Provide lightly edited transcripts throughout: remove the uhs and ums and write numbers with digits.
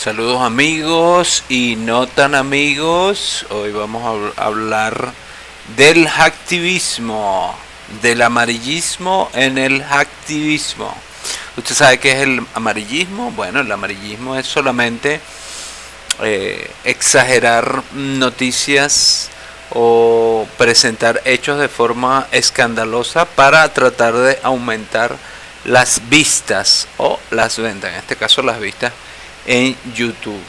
Saludos amigos y no tan amigos. Hoy vamos a hablar del hacktivismo, del amarillismo en el hacktivismo. ¿Usted sabe qué es el amarillismo? Bueno, el amarillismo es solamente exagerar noticias o presentar hechos de forma escandalosa para tratar de aumentar las vistas o las ventas, en este caso las vistas en YouTube.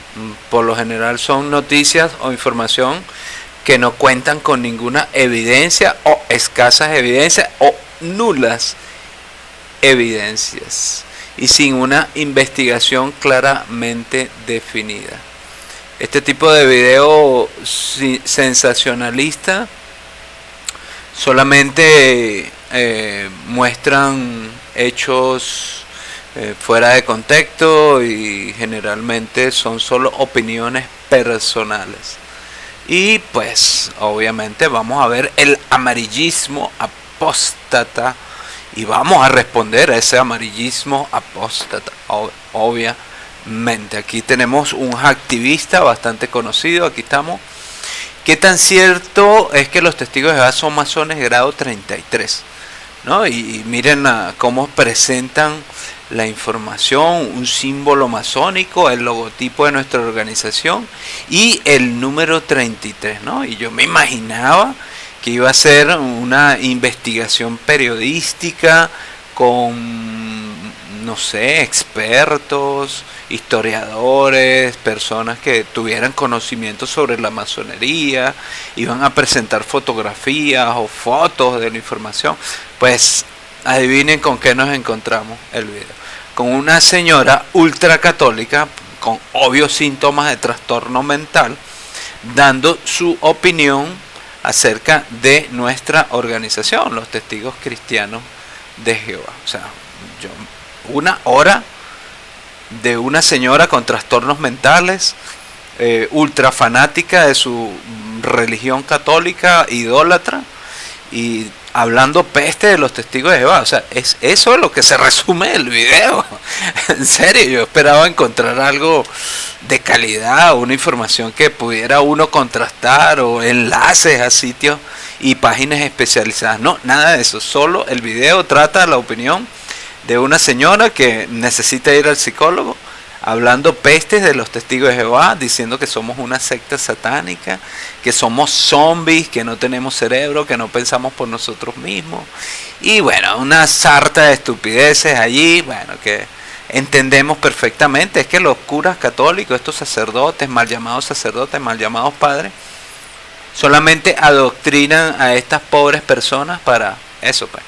Por lo general son noticias o información que no cuentan con ninguna evidencia o escasas evidencias o nulas evidencias y sin una investigación claramente definida. Este tipo de video sensacionalista solamente muestran hechos fuera de contexto y generalmente son solo opiniones personales. Y pues obviamente vamos a ver el amarillismo apóstata y vamos a responder a ese amarillismo apóstata. Obviamente aquí tenemos un activista bastante conocido, aquí estamos. ¿Qué tan cierto es que los testigos de Jehová son masones grado 33? ¿No? Y miren cómo presentan la información, un símbolo masónico, el logotipo de nuestra organización y el número 33, ¿no? Y yo me imaginaba que iba a ser una investigación periodística con, no sé, expertos, historiadores, personas que tuvieran conocimiento sobre la masonería, iban a presentar fotografías o fotos de la información. Pues adivinen con qué nos encontramos el video. Con una señora ultracatólica con obvios síntomas de trastorno mental dando su opinión acerca de nuestra organización, los Testigos Cristianos de Jehová. O sea, una hora de una señora con trastornos mentales, ultra fanática de su religión católica, idólatra, y hablando peste de los testigos de Jehová. O sea, eso es lo que se resume el video. En serio, yo esperaba encontrar algo de calidad, una información que pudiera uno contrastar o enlaces a sitios y páginas especializadas. No, nada de eso. Solo el video trata la opinión de una señora que necesita ir al psicólogo, hablando pestes de los testigos de Jehová, diciendo que somos una secta satánica, que somos zombies, que no tenemos cerebro, que no pensamos por nosotros mismos. Y bueno, una sarta de estupideces allí, bueno, que entendemos perfectamente. Es que los curas católicos, estos sacerdotes, mal llamados padres, solamente adoctrinan a estas pobres personas para eso, pues,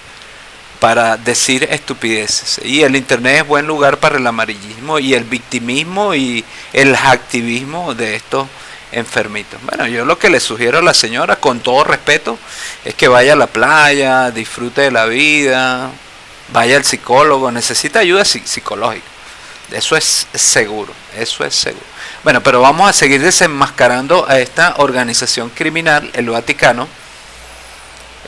para decir estupideces. Y el internet es buen lugar para el amarillismo y el victimismo y el activismo de estos enfermitos. Bueno, yo lo que le sugiero a la señora, con todo respeto, es que vaya a la playa, disfrute de la vida, vaya al psicólogo, necesita ayuda psicológica. Eso es seguro, eso es seguro. Bueno, pero vamos a seguir desenmascarando a esta organización criminal, el Vaticano,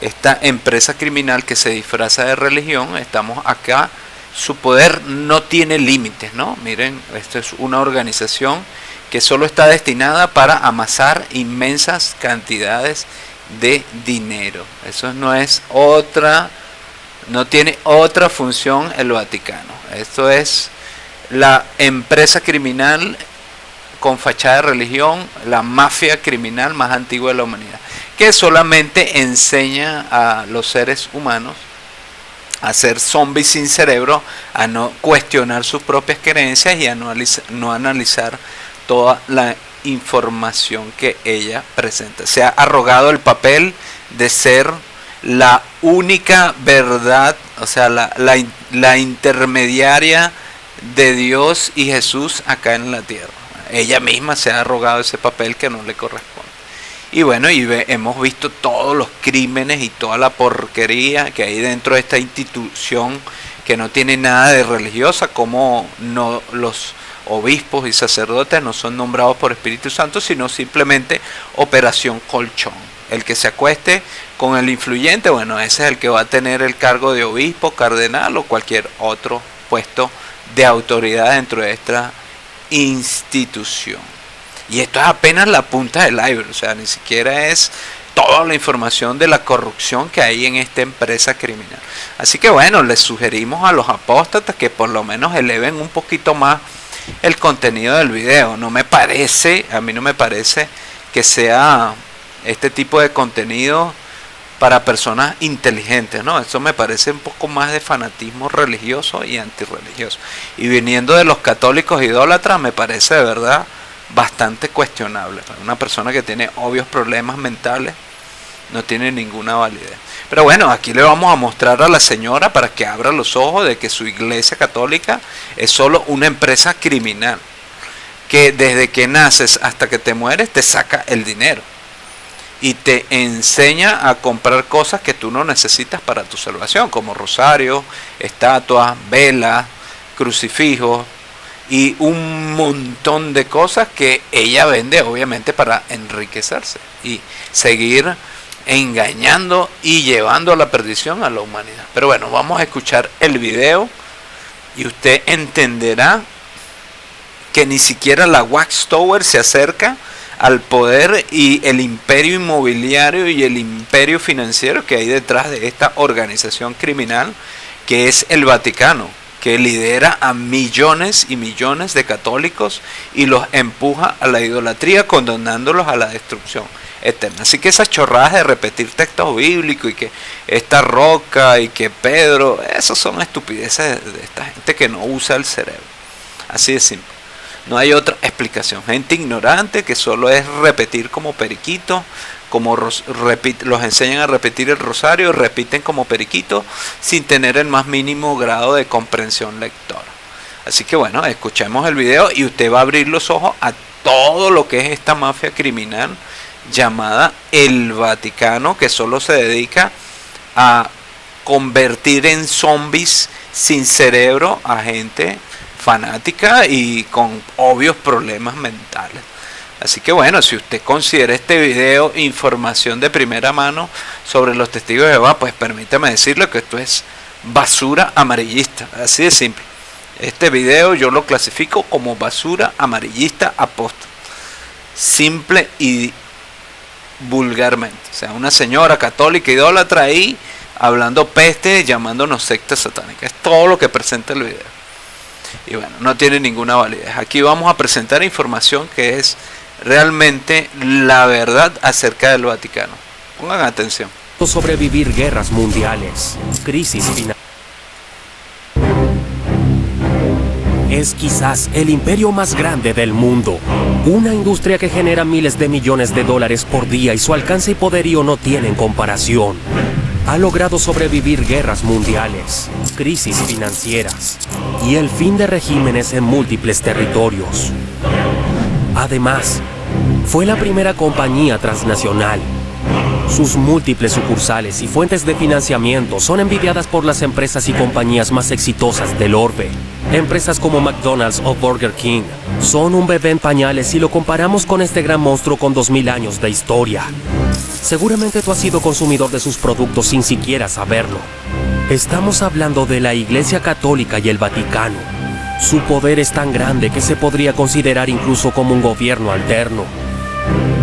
esta empresa criminal que se disfraza de religión. Estamos acá, su poder no tiene límites, ¿no? Miren, esto es una organización que solo está destinada para amasar inmensas cantidades de dinero. Eso no es otra, no tiene otra función el Vaticano. Esto es la empresa criminal con fachada de religión, la mafia criminal más antigua de la humanidad, que solamente enseña a los seres humanos a ser zombies sin cerebro, a no cuestionar sus propias creencias y a no analizar toda la información que ella presenta. Se ha arrogado el papel de ser la única verdad, o sea, la intermediaria de Dios y Jesús acá en la tierra. Ella misma se ha arrogado ese papel que no le corresponde. Y bueno, hemos visto todos los crímenes y toda la porquería que hay dentro de esta institución que no tiene nada de religiosa, como no, los obispos y sacerdotes no son nombrados por Espíritu Santo, sino simplemente operación colchón. El que se acueste con el influyente, bueno, ese es el que va a tener el cargo de obispo, cardenal o cualquier otro puesto de autoridad dentro de esta institución. Y esto es apenas la punta del iceberg, o sea, ni siquiera es toda la información de la corrupción que hay en esta empresa criminal. Así que bueno, les sugerimos a los apóstatas que por lo menos eleven un poquito más el contenido del video. A mí no me parece que sea este tipo de contenido para personas inteligentes, ¿no? Eso me parece un poco más de fanatismo religioso y antirreligioso. Y viniendo de los católicos idólatras, me parece de verdad bastante cuestionable. Para una persona que tiene obvios problemas mentales, no tiene ninguna validez. Pero bueno, aquí le vamos a mostrar a la señora para que abra los ojos de que su iglesia católica es solo una empresa criminal, que desde que naces hasta que te mueres te saca el dinero y te enseña a comprar cosas que tú no necesitas para tu salvación, como rosarios, estatuas, velas, crucifijos y un montón de cosas que ella vende obviamente para enriquecerse y seguir engañando y llevando a la perdición a la humanidad. Pero bueno, vamos a escuchar el video y usted entenderá que ni siquiera la Watchtower se acerca al poder y el imperio inmobiliario y el imperio financiero que hay detrás de esta organización criminal que es el Vaticano, que lidera a millones y millones de católicos y los empuja a la idolatría, condenándolos a la destrucción eterna. Así que esas chorradas de repetir textos bíblicos y que esta roca y que Pedro, esos son estupideces de esta gente que no usa el cerebro. Así de simple. No hay otra explicación. Gente ignorante que solo es repetir como periquito, como los enseñan a repetir el rosario, repiten como periquito sin tener el más mínimo grado de comprensión lectora. Así que bueno, escuchemos el video y usted va a abrir los ojos a todo lo que es esta mafia criminal llamada el Vaticano, que solo se dedica a convertir en zombies sin cerebro a gente fanática y con obvios problemas mentales. Así que bueno, si usted considera este video información de primera mano sobre los testigos de Jehová, pues permítame decirle que esto es basura amarillista, así de simple. Este video yo lo clasifico como basura amarillista apóstol, simple y vulgarmente. O sea, una señora católica idólatra ahí hablando peste, llamándonos secta satánica. Es todo lo que presenta el video. Y bueno, no tiene ninguna validez. Aquí vamos a presentar información que es realmente la verdad acerca del Vaticano. Pongan atención. Sobrevivir guerras mundiales, crisis financiera. Es quizás el imperio más grande del mundo. Una industria que genera miles de millones de dólares por día y su alcance y poderío no tienen comparación. Ha logrado sobrevivir guerras mundiales, crisis financieras y el fin de regímenes en múltiples territorios. Además, fue la primera compañía transnacional. Sus múltiples sucursales y fuentes de financiamiento son envidiadas por las empresas y compañías más exitosas del orbe. Empresas como McDonald's o Burger King son un bebé en pañales si lo comparamos con este gran monstruo con 2000 años de historia. Seguramente tú has sido consumidor de sus productos sin siquiera saberlo. Estamos hablando de la Iglesia Católica y el Vaticano. Su poder es tan grande que se podría considerar incluso como un gobierno alterno.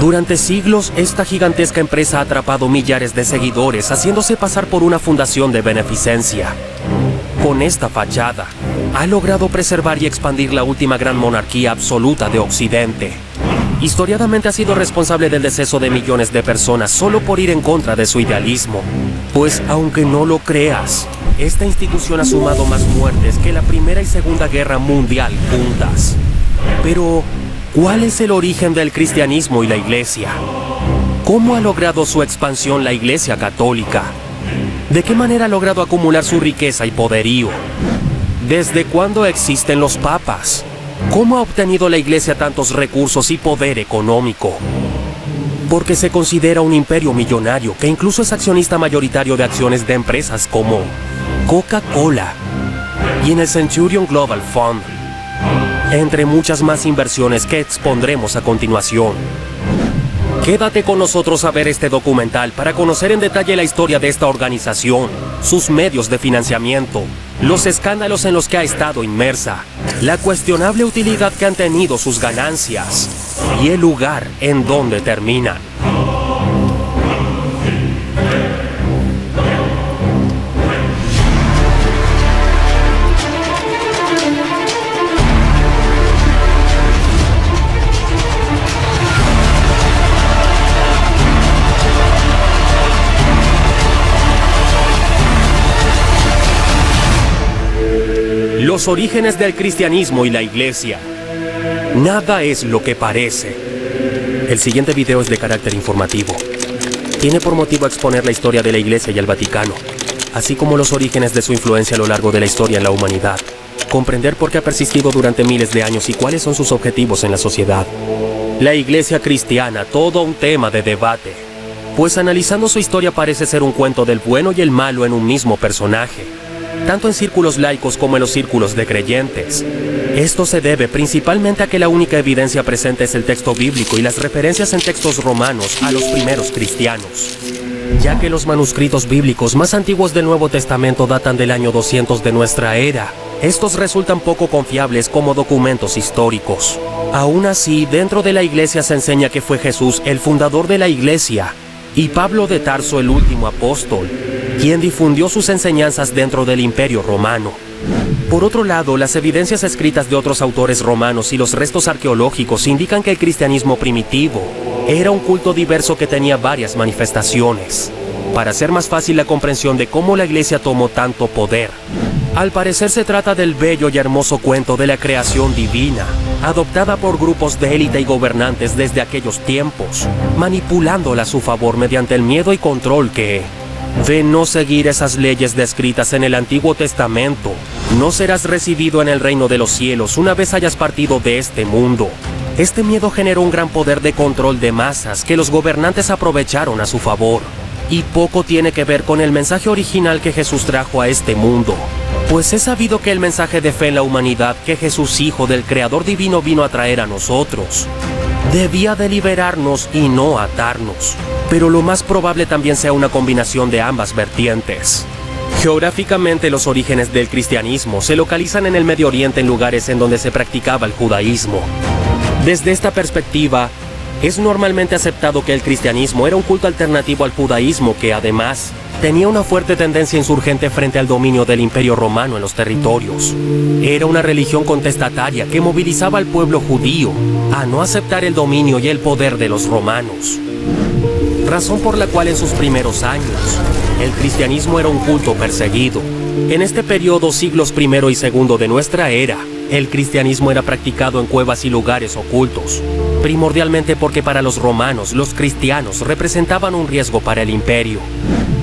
Durante siglos, esta gigantesca empresa ha atrapado millares de seguidores, haciéndose pasar por una fundación de beneficencia. Con esta fachada, ha logrado preservar y expandir la última gran monarquía absoluta de Occidente. Historiadamente ha sido responsable del deceso de millones de personas solo por ir en contra de su idealismo. Pues aunque no lo creas, esta institución ha sumado más muertes que la Primera y Segunda Guerra Mundial juntas. Pero, ¿cuál es el origen del cristianismo y la Iglesia? ¿Cómo ha logrado su expansión la Iglesia Católica? ¿De qué manera ha logrado acumular su riqueza y poderío? ¿Desde cuándo existen los papas? ¿Cómo ha obtenido la Iglesia tantos recursos y poder económico? Porque se considera un imperio millonario que incluso es accionista mayoritario de acciones de empresas como Coca-Cola y en el Centurion Global Fund, entre muchas más inversiones que expondremos a continuación. Quédate con nosotros a ver este documental para conocer en detalle la historia de esta organización, sus medios de financiamiento, los escándalos en los que ha estado inmersa, la cuestionable utilidad que han tenido sus ganancias y el lugar en donde terminan. Los orígenes del cristianismo y la iglesia. Nada es lo que parece. El siguiente video es de carácter informativo. Tiene por motivo exponer la historia de la iglesia y el Vaticano, así como los orígenes de su influencia a lo largo de la historia en la humanidad. Comprender por qué ha persistido durante miles de años y cuáles son sus objetivos en la sociedad. La iglesia cristiana, todo un tema de debate. Pues analizando su historia parece ser un cuento del bueno y el malo en un mismo personaje, tanto en círculos laicos como en los círculos de creyentes. Esto se debe principalmente a que la única evidencia presente es el texto bíblico y las referencias en textos romanos a los primeros cristianos, ya que los manuscritos bíblicos más antiguos del Nuevo Testamento datan del año 200 de nuestra era. Estos resultan poco confiables como documentos históricos. Aún así, dentro de la iglesia se enseña que fue Jesús el fundador de la iglesia y Pablo de Tarso el último apóstol, quien difundió sus enseñanzas dentro del Imperio Romano. Por otro lado, las evidencias escritas de otros autores romanos y los restos arqueológicos indican que el cristianismo primitivo era un culto diverso que tenía varias manifestaciones. Para hacer más fácil la comprensión de cómo la iglesia tomó tanto poder, al parecer se trata del bello y hermoso cuento de la creación divina, adoptada por grupos de élite y gobernantes desde aquellos tiempos, manipulándola a su favor mediante el miedo y control que, de no seguir esas leyes descritas en el Antiguo Testamento, no serás recibido en el reino de los cielos una vez hayas partido de este mundo. Este miedo generó un gran poder de control de masas que los gobernantes aprovecharon a su favor. Y poco tiene que ver con el mensaje original que Jesús trajo a este mundo. Pues es sabido que el mensaje de fe en la humanidad que Jesús, Hijo del Creador Divino, vino a traer a nosotros, debía de liberarnos y no atarnos. Pero lo más probable también sea una combinación de ambas vertientes. Geográficamente, los orígenes del cristianismo se localizan en el Medio Oriente, en lugares en donde se practicaba el judaísmo. Desde esta perspectiva, es normalmente aceptado que el cristianismo era un culto alternativo al judaísmo que, además, tenía una fuerte tendencia insurgente frente al dominio del Imperio Romano en los territorios. Era una religión contestataria que movilizaba al pueblo judío a no aceptar el dominio y el poder de los romanos. Razón por la cual en sus primeros años, el cristianismo era un culto perseguido. En este periodo, siglos I y II de nuestra era, el cristianismo era practicado en cuevas y lugares ocultos, primordialmente porque para los romanos, los cristianos representaban un riesgo para el imperio.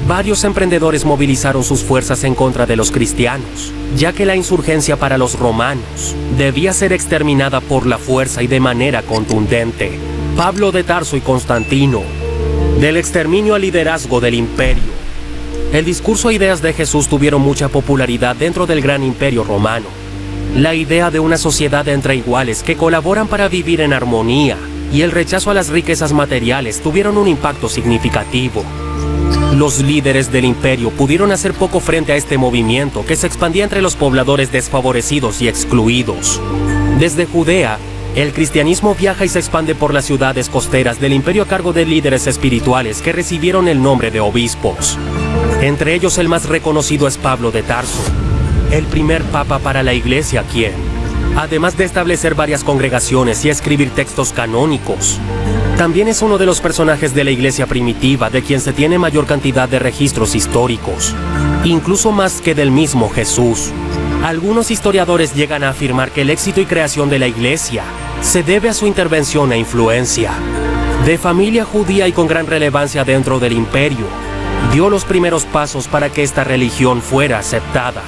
Varios emprendedores movilizaron sus fuerzas en contra de los cristianos, ya que la insurgencia para los romanos debía ser exterminada por la fuerza y de manera contundente. Pablo de Tarso y Constantino, del exterminio al liderazgo del imperio. El discurso e ideas de Jesús tuvieron mucha popularidad dentro del gran imperio romano. La idea de una sociedad entre iguales que colaboran para vivir en armonía y el rechazo a las riquezas materiales tuvieron un impacto significativo. Los líderes del imperio pudieron hacer poco frente a este movimiento que se expandía entre los pobladores desfavorecidos y excluidos. Desde Judea, el cristianismo viaja y se expande por las ciudades costeras del imperio a cargo de líderes espirituales que recibieron el nombre de obispos. Entre ellos el más reconocido es Pablo de Tarso, el primer papa para la iglesia, quien, además de establecer varias congregaciones y escribir textos canónicos, también es uno de los personajes de la iglesia primitiva de quien se tiene mayor cantidad de registros históricos, incluso más que del mismo Jesús. Algunos historiadores llegan a afirmar que el éxito y creación de la iglesia se debe a su intervención e influencia. De familia judía y con gran relevancia dentro del imperio, dio los primeros pasos para que esta religión fuera aceptada.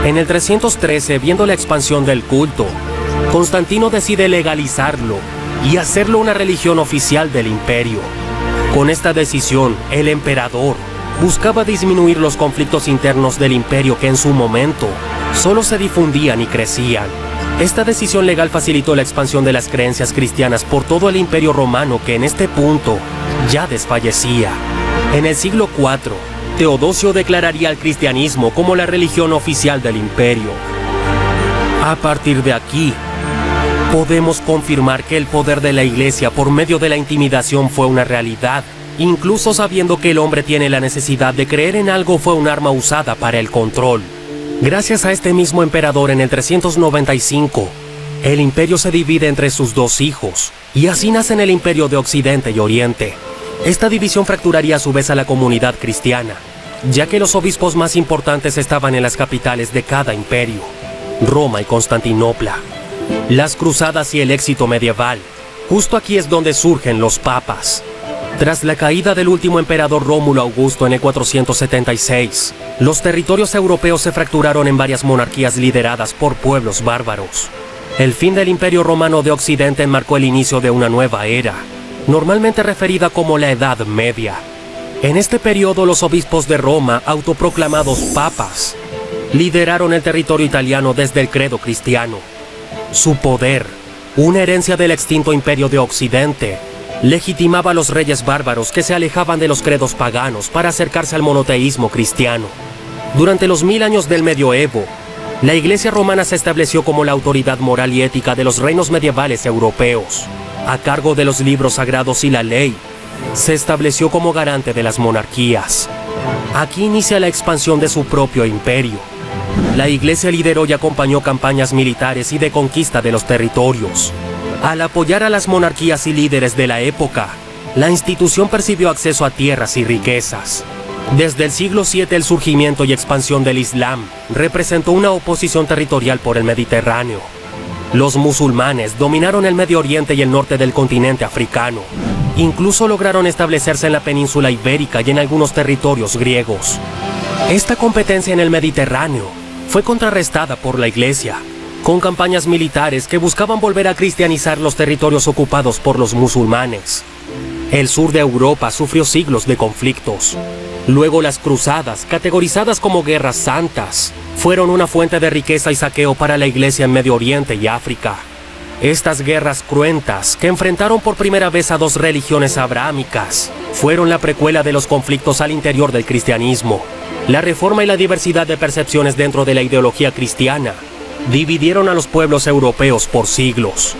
En el 313, viendo la expansión del culto, Constantino decide legalizarlo y hacerlo una religión oficial del imperio. Con esta decisión, el emperador buscaba disminuir los conflictos internos del imperio que en su momento solo se difundían y crecían. Esta decisión legal facilitó la expansión de las creencias cristianas por todo el Imperio Romano, que en este punto ya desfallecía. En el siglo IV, Teodosio declararía al cristianismo como la religión oficial del imperio. A partir de aquí, podemos confirmar que el poder de la Iglesia por medio de la intimidación fue una realidad. Incluso sabiendo que el hombre tiene la necesidad de creer en algo, fue un arma usada para el control. Gracias a este mismo emperador, en el 395, el imperio se divide entre sus dos hijos, y así nacen el imperio de Occidente y Oriente. Esta división fracturaría a su vez a la comunidad cristiana, ya que los obispos más importantes estaban en las capitales de cada imperio, Roma y Constantinopla. Las cruzadas y el éxito medieval. Justo aquí es donde surgen los papas. Tras la caída del último emperador Rómulo Augusto en el 476, los territorios europeos se fracturaron en varias monarquías lideradas por pueblos bárbaros. El fin del Imperio Romano de Occidente marcó el inicio de una nueva era, normalmente referida como la Edad Media. En este periodo, los obispos de Roma, autoproclamados papas, lideraron el territorio italiano desde el credo cristiano. Su poder, una herencia del extinto Imperio de Occidente, legitimaba a los reyes bárbaros que se alejaban de los credos paganos para acercarse al monoteísmo cristiano. Durante los 1000 años del medioevo, la Iglesia romana se estableció como la autoridad moral y ética de los reinos medievales europeos. A cargo de los libros sagrados y la ley, se estableció como garante de las monarquías. Aquí inicia la expansión de su propio imperio. La Iglesia lideró y acompañó campañas militares y de conquista de los territorios. Al apoyar a las monarquías y líderes de la época, la institución percibió acceso a tierras y riquezas. Desde el siglo VII, el surgimiento y expansión del Islam representó una oposición territorial por el Mediterráneo. Los musulmanes dominaron el Medio Oriente y el norte del continente africano. Incluso lograron establecerse en la península ibérica y en algunos territorios griegos. Esta competencia en el Mediterráneo fue contrarrestada por la Iglesia, con campañas militares que buscaban volver a cristianizar los territorios ocupados por los musulmanes. El sur de Europa sufrió siglos de conflictos. Luego las cruzadas, categorizadas como guerras santas, fueron una fuente de riqueza y saqueo para la Iglesia en Medio Oriente y África. Estas guerras cruentas, que enfrentaron por primera vez a dos religiones abrahámicas, fueron la precuela de los conflictos al interior del cristianismo. La reforma y la diversidad de percepciones dentro de la ideología cristiana dividieron a los pueblos europeos por siglos.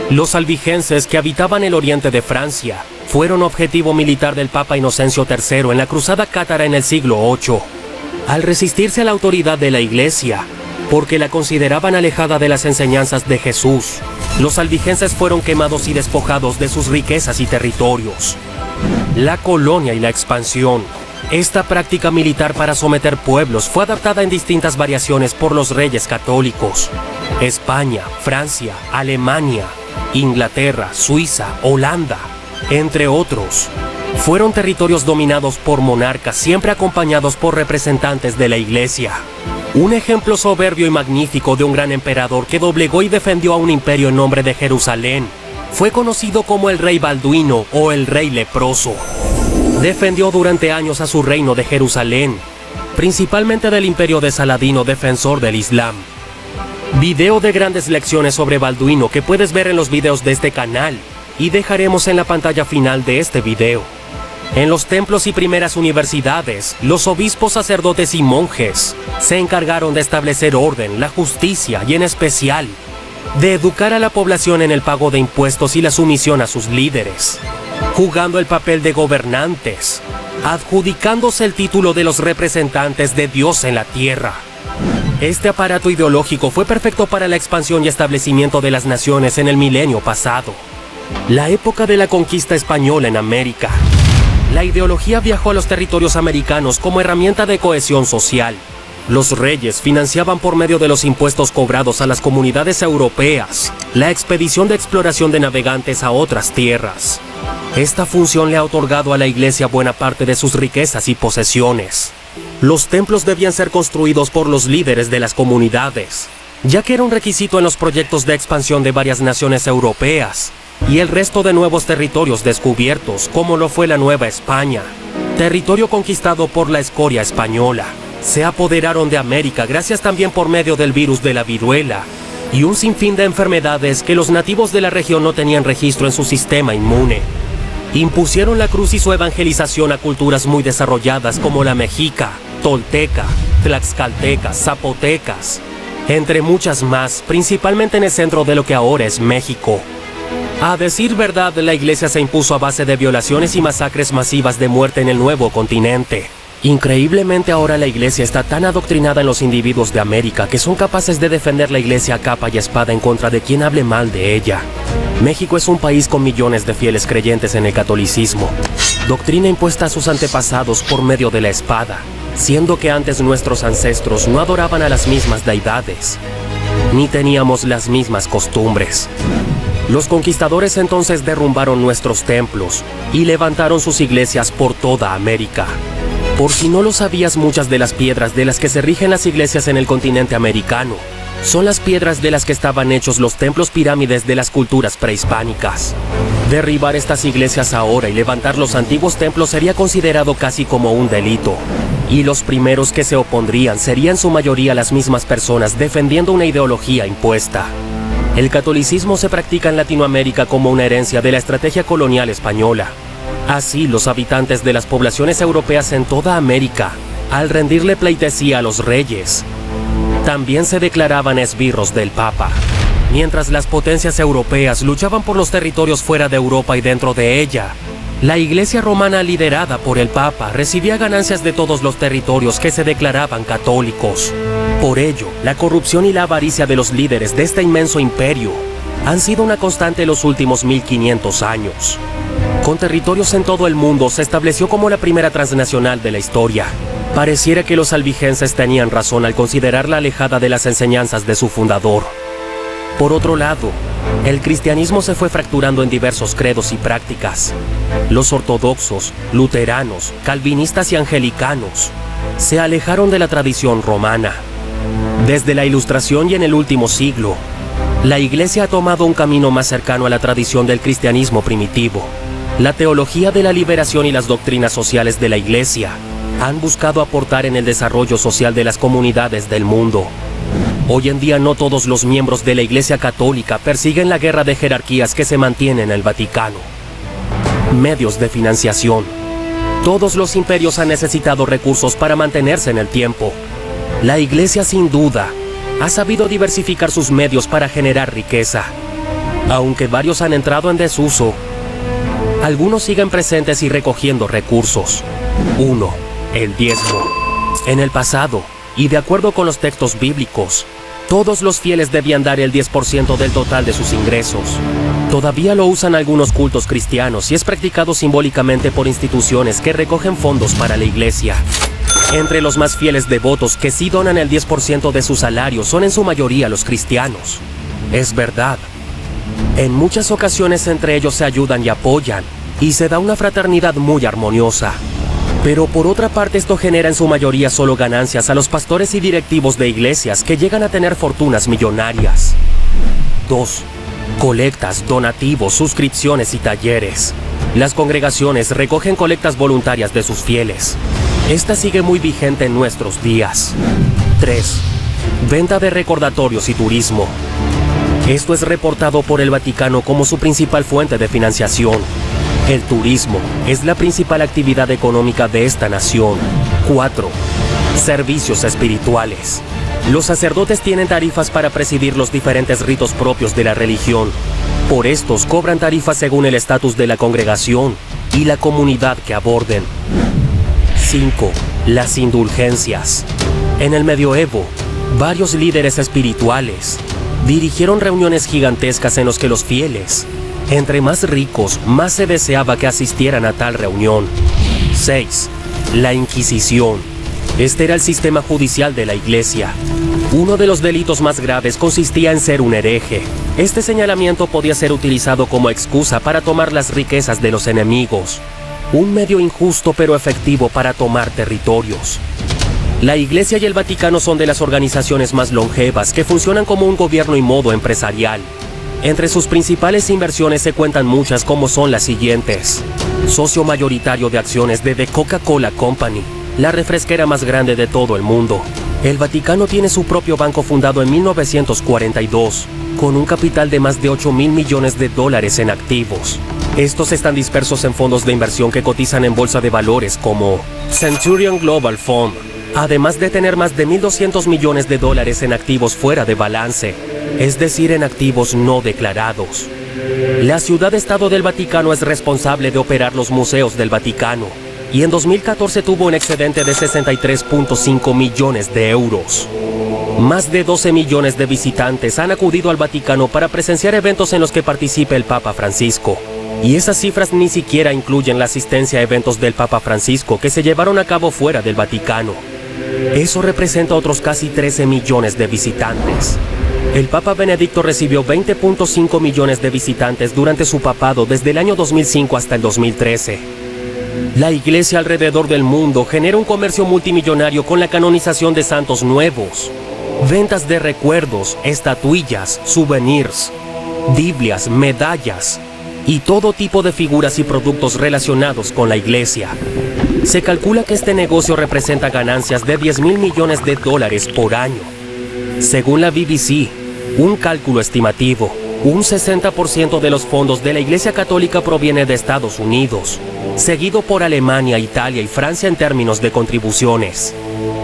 Los albigenses, que habitaban el oriente de Francia, fueron objetivo militar del Papa Inocencio III en la Cruzada Cátara en el siglo VIII. Al resistirse a la autoridad de la Iglesia, porque la consideraban alejada de las enseñanzas de Jesús, los albigenses fueron quemados y despojados de sus riquezas y territorios. La colonia y la expansión. Esta práctica militar para someter pueblos fue adaptada en distintas variaciones por los reyes católicos. España, Francia, Alemania, Inglaterra, Suiza, Holanda, entre otros, fueron territorios dominados por monarcas, siempre acompañados por representantes de la Iglesia. Un ejemplo soberbio y magnífico de un gran emperador que doblegó y defendió a un imperio en nombre de Jerusalén fue conocido como el rey Balduino o el rey leproso. Defendió durante años a su reino de Jerusalén, principalmente del imperio de Saladino, defensor del Islam. Video de grandes lecciones sobre Balduino que puedes ver en los videos de este canal y dejaremos en la pantalla final de este video. En los templos y primeras universidades, los obispos, sacerdotes y monjes se encargaron de establecer orden, la justicia y en especial de educar a la población en el pago de impuestos y la sumisión a sus líderes, jugando el papel de gobernantes, adjudicándose el título de los representantes de Dios en la tierra. Este aparato ideológico fue perfecto para la expansión y establecimiento de las naciones en el milenio pasado, la época de la conquista española en América. La ideología viajó a los territorios americanos como herramienta de cohesión social. Los reyes financiaban por medio de los impuestos cobrados a las comunidades europeas la expedición de exploración de navegantes a otras tierras. Esta función le ha otorgado a la Iglesia buena parte de sus riquezas y posesiones. Los templos debían ser construidos por los líderes de las comunidades, ya que era un requisito en los proyectos de expansión de varias naciones europeas y el resto de nuevos territorios descubiertos, como lo fue la Nueva España, territorio conquistado por la escoria española. Se apoderaron de América gracias también por medio del virus de la viruela y un sinfín de enfermedades que los nativos de la región no tenían registro en su sistema inmune. Impusieron la cruz y su evangelización a culturas muy desarrolladas como la mexica, tolteca, tlaxcalteca, zapotecas, entre muchas más, principalmente en el centro de lo que ahora es México. A decir verdad, la iglesia se impuso a base de violaciones y masacres masivas de muerte en el nuevo continente. Increíblemente ahora la iglesia está tan adoctrinada en los individuos de América que son capaces de defender la iglesia a capa y espada en contra de quien hable mal de ella. México es un país con millones de fieles creyentes en el catolicismo, doctrina impuesta a sus antepasados por medio de la espada, siendo que antes nuestros ancestros no adoraban a las mismas deidades, ni teníamos las mismas costumbres. Los conquistadores entonces derrumbaron nuestros templos y levantaron sus iglesias por toda América. Por si no lo sabías, muchas de las piedras de las que se rigen las iglesias en el continente americano son las piedras de las que estaban hechos los templos pirámides de las culturas prehispánicas. Derribar estas iglesias ahora y levantar los antiguos templos sería considerado casi como un delito, y los primeros que se opondrían serían en su mayoría las mismas personas defendiendo una ideología impuesta. El catolicismo se practica en Latinoamérica como una herencia de la estrategia colonial española. Así, los habitantes de las poblaciones europeas en toda América, al rendirle pleitesía a los reyes, también se declaraban esbirros del Papa. Mientras las potencias europeas luchaban por los territorios fuera de Europa y dentro de ella, la Iglesia romana liderada por el Papa recibía ganancias de todos los territorios que se declaraban católicos. Por ello, la corrupción y la avaricia de los líderes de este inmenso imperio han sido una constante en los últimos 1500 años. Con territorios en todo el mundo, se estableció como la primera transnacional de la historia. Pareciera que los albigenses tenían razón al considerarla alejada de las enseñanzas de su fundador. Por otro lado, el cristianismo se fue fracturando en diversos credos y prácticas. Los ortodoxos, luteranos, calvinistas y anglicanos se alejaron de la tradición romana. Desde la Ilustración y en el último siglo, la Iglesia ha tomado un camino más cercano a la tradición del cristianismo primitivo. La teología de la liberación y las doctrinas sociales de la Iglesia han buscado aportar en el desarrollo social de las comunidades del mundo. Hoy en día no todos los miembros de la Iglesia Católica persiguen la guerra de jerarquías que se mantiene en el Vaticano. Medios de financiación. Todos los imperios han necesitado recursos para mantenerse en el tiempo. La Iglesia, sin duda, ha sabido diversificar sus medios para generar riqueza. Aunque varios han entrado en desuso, algunos siguen presentes y recogiendo recursos. 1. El diezmo. En el pasado, y de acuerdo con los textos bíblicos, todos los fieles debían dar el 10% del total de sus ingresos. Todavía lo usan algunos cultos cristianos y es practicado simbólicamente por instituciones que recogen fondos para la iglesia. Entre los más fieles devotos que sí donan el 10% de su salario son en su mayoría los cristianos. Es verdad. En muchas ocasiones entre ellos se ayudan y apoyan, y se da una fraternidad muy armoniosa. Pero por otra parte esto genera en su mayoría solo ganancias a los pastores y directivos de iglesias que llegan a tener fortunas millonarias. 2. Colectas, donativos, suscripciones y talleres. Las congregaciones recogen colectas voluntarias de sus fieles. Esta sigue muy vigente en nuestros días. 3. Venta de recordatorios y turismo. Esto es reportado por el Vaticano como su principal fuente de financiación. El turismo es la principal actividad económica de esta nación. 4. Servicios espirituales. Los sacerdotes tienen tarifas para presidir los diferentes ritos propios de la religión. Por estos cobran tarifas según el estatus de la congregación y la comunidad que aborden. 5. Las indulgencias. En el medioevo, varios líderes espirituales dirigieron reuniones gigantescas en los que los fieles, entre más ricos, más se deseaba que asistieran a tal reunión. 6. La Inquisición. Este era el sistema judicial de la Iglesia. Uno de los delitos más graves consistía en ser un hereje. Este señalamiento podía ser utilizado como excusa para tomar las riquezas de los enemigos. Un medio injusto pero efectivo para tomar territorios. La Iglesia y el Vaticano son de las organizaciones más longevas que funcionan como un gobierno y modo empresarial. Entre sus principales inversiones se cuentan muchas como son las siguientes. Socio mayoritario de acciones de The Coca-Cola Company, la refresquera más grande de todo el mundo. El Vaticano tiene su propio banco fundado en 1942, con un capital de más de 8.000 millones de dólares en activos. Estos están dispersos en fondos de inversión que cotizan en bolsa de valores como Centurion Global Fund, además de tener más de 1.200 millones de dólares en activos fuera de balance, es decir, en activos no declarados. La ciudad-estado del Vaticano es responsable de operar los museos del Vaticano, y en 2014 tuvo un excedente de 63.5 millones de euros. Más de 12 millones de visitantes han acudido al Vaticano para presenciar eventos en los que participe el Papa Francisco. Y esas cifras ni siquiera incluyen la asistencia a eventos del Papa Francisco que se llevaron a cabo fuera del Vaticano. Eso representa otros casi 13 millones de visitantes. El Papa Benedicto recibió 20.5 millones de visitantes durante su papado desde el año 2005 hasta el 2013. La Iglesia alrededor del mundo genera un comercio multimillonario con la canonización de santos nuevos, ventas de recuerdos, estatuillas, souvenirs, Biblias, medallas y todo tipo de figuras y productos relacionados con la Iglesia. Se calcula que este negocio representa ganancias de 10.000 millones de dólares por año. Según la BBC, un cálculo estimativo, un 60% de los fondos de la Iglesia Católica proviene de Estados Unidos, seguido por Alemania, Italia y Francia en términos de contribuciones.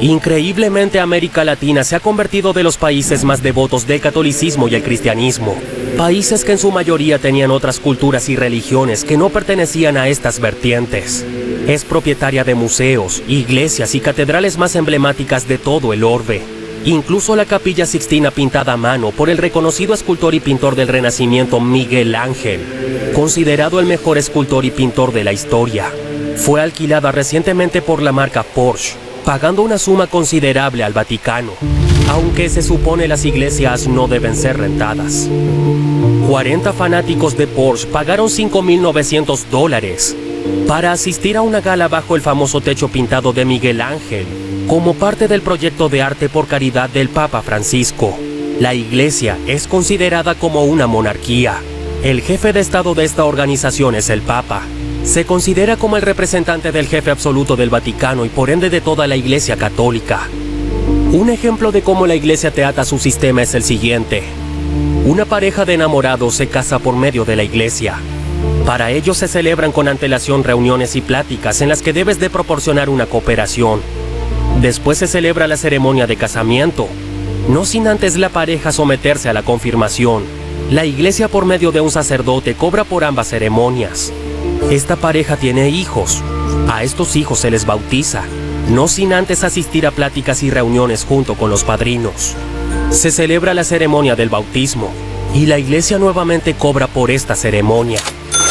Increíblemente, América Latina se ha convertido de los países más devotos del catolicismo y el cristianismo, países que en su mayoría tenían otras culturas y religiones que no pertenecían a estas vertientes. Es propietaria de museos, iglesias y catedrales más emblemáticas de todo el orbe. Incluso la Capilla Sixtina pintada a mano por el reconocido escultor y pintor del Renacimiento Miguel Ángel, considerado el mejor escultor y pintor de la historia, fue alquilada recientemente por la marca Porsche, pagando una suma considerable al Vaticano, aunque se supone las iglesias no deben ser rentadas. 40 fanáticos de Porsche pagaron $5.900 para asistir a una gala bajo el famoso techo pintado de Miguel Ángel, como parte del proyecto de arte por caridad del Papa Francisco. La Iglesia es considerada como una monarquía. El jefe de Estado de esta organización es el Papa. Se considera como el representante del jefe absoluto del Vaticano y por ende de toda la Iglesia Católica. Un ejemplo de cómo la Iglesia te ata a su sistema es el siguiente. Una pareja de enamorados se casa por medio de la Iglesia. Para ello se celebran con antelación reuniones y pláticas en las que debes de proporcionar una cooperación. Después se celebra la ceremonia de casamiento, no sin antes la pareja someterse a la confirmación. La Iglesia por medio de un sacerdote cobra por ambas ceremonias. Esta pareja tiene hijos. A estos hijos se les bautiza, no sin antes asistir a pláticas y reuniones junto con los padrinos. Se celebra la ceremonia del bautismo y la Iglesia nuevamente cobra por esta ceremonia.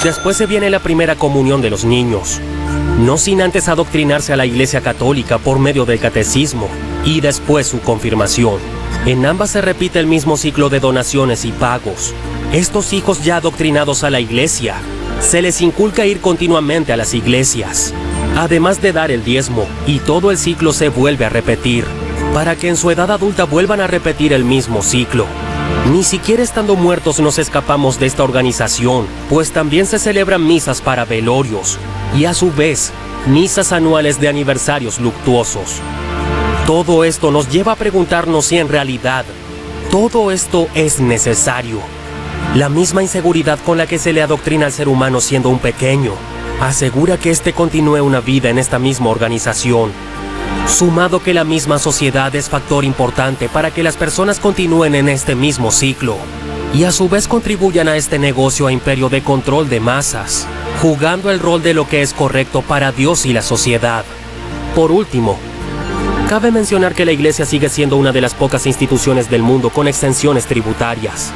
Después se viene la primera comunión de los niños, no sin antes adoctrinarse a la Iglesia Católica por medio del catecismo y después su confirmación. En ambas se repite el mismo ciclo de donaciones y pagos. Estos hijos ya adoctrinados a la Iglesia, se les inculca ir continuamente a las iglesias, además de dar el diezmo, y todo el ciclo se vuelve a repetir, para que en su edad adulta vuelvan a repetir el mismo ciclo. Ni siquiera estando muertos nos escapamos de esta organización, pues también se celebran misas para velorios, y a su vez, misas anuales de aniversarios luctuosos. Todo esto nos lleva a preguntarnos si en realidad todo esto es necesario. La misma inseguridad con la que se le adoctrina al ser humano siendo un pequeño, asegura que éste continúe una vida en esta misma organización. Sumado que la misma sociedad es factor importante para que las personas continúen en este mismo ciclo, y a su vez contribuyan a este negocio a imperio de control de masas, jugando el rol de lo que es correcto para Dios y la sociedad. Por último, cabe mencionar que la Iglesia sigue siendo una de las pocas instituciones del mundo con exenciones tributarias.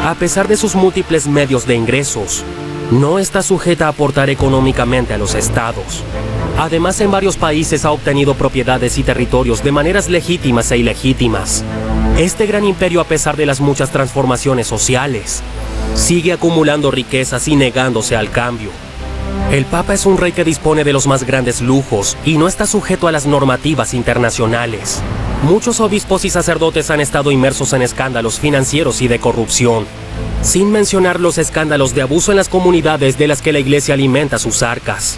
A pesar de sus múltiples medios de ingresos, no está sujeta a aportar económicamente a los estados. Además, en varios países ha obtenido propiedades y territorios de maneras legítimas e ilegítimas. Este gran imperio, a pesar de las muchas transformaciones sociales, sigue acumulando riquezas y negándose al cambio. El Papa es un rey que dispone de los más grandes lujos y no está sujeto a las normativas internacionales. Muchos obispos y sacerdotes han estado inmersos en escándalos financieros y de corrupción, sin mencionar los escándalos de abuso en las comunidades de las que la Iglesia alimenta sus arcas.